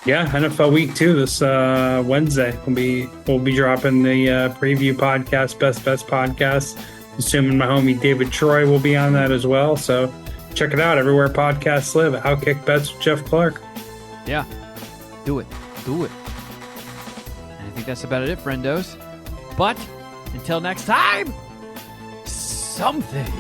Yeah, NFL Week 2 this Wednesday. We'll be dropping the preview podcast, Best Bets podcast. Assuming my homie David Troy will be on that as well. So check it out everywhere podcasts live. Outkick Bets with Geoff Clark. Yeah, do it. And I think that's about it, friendos. But until next time, something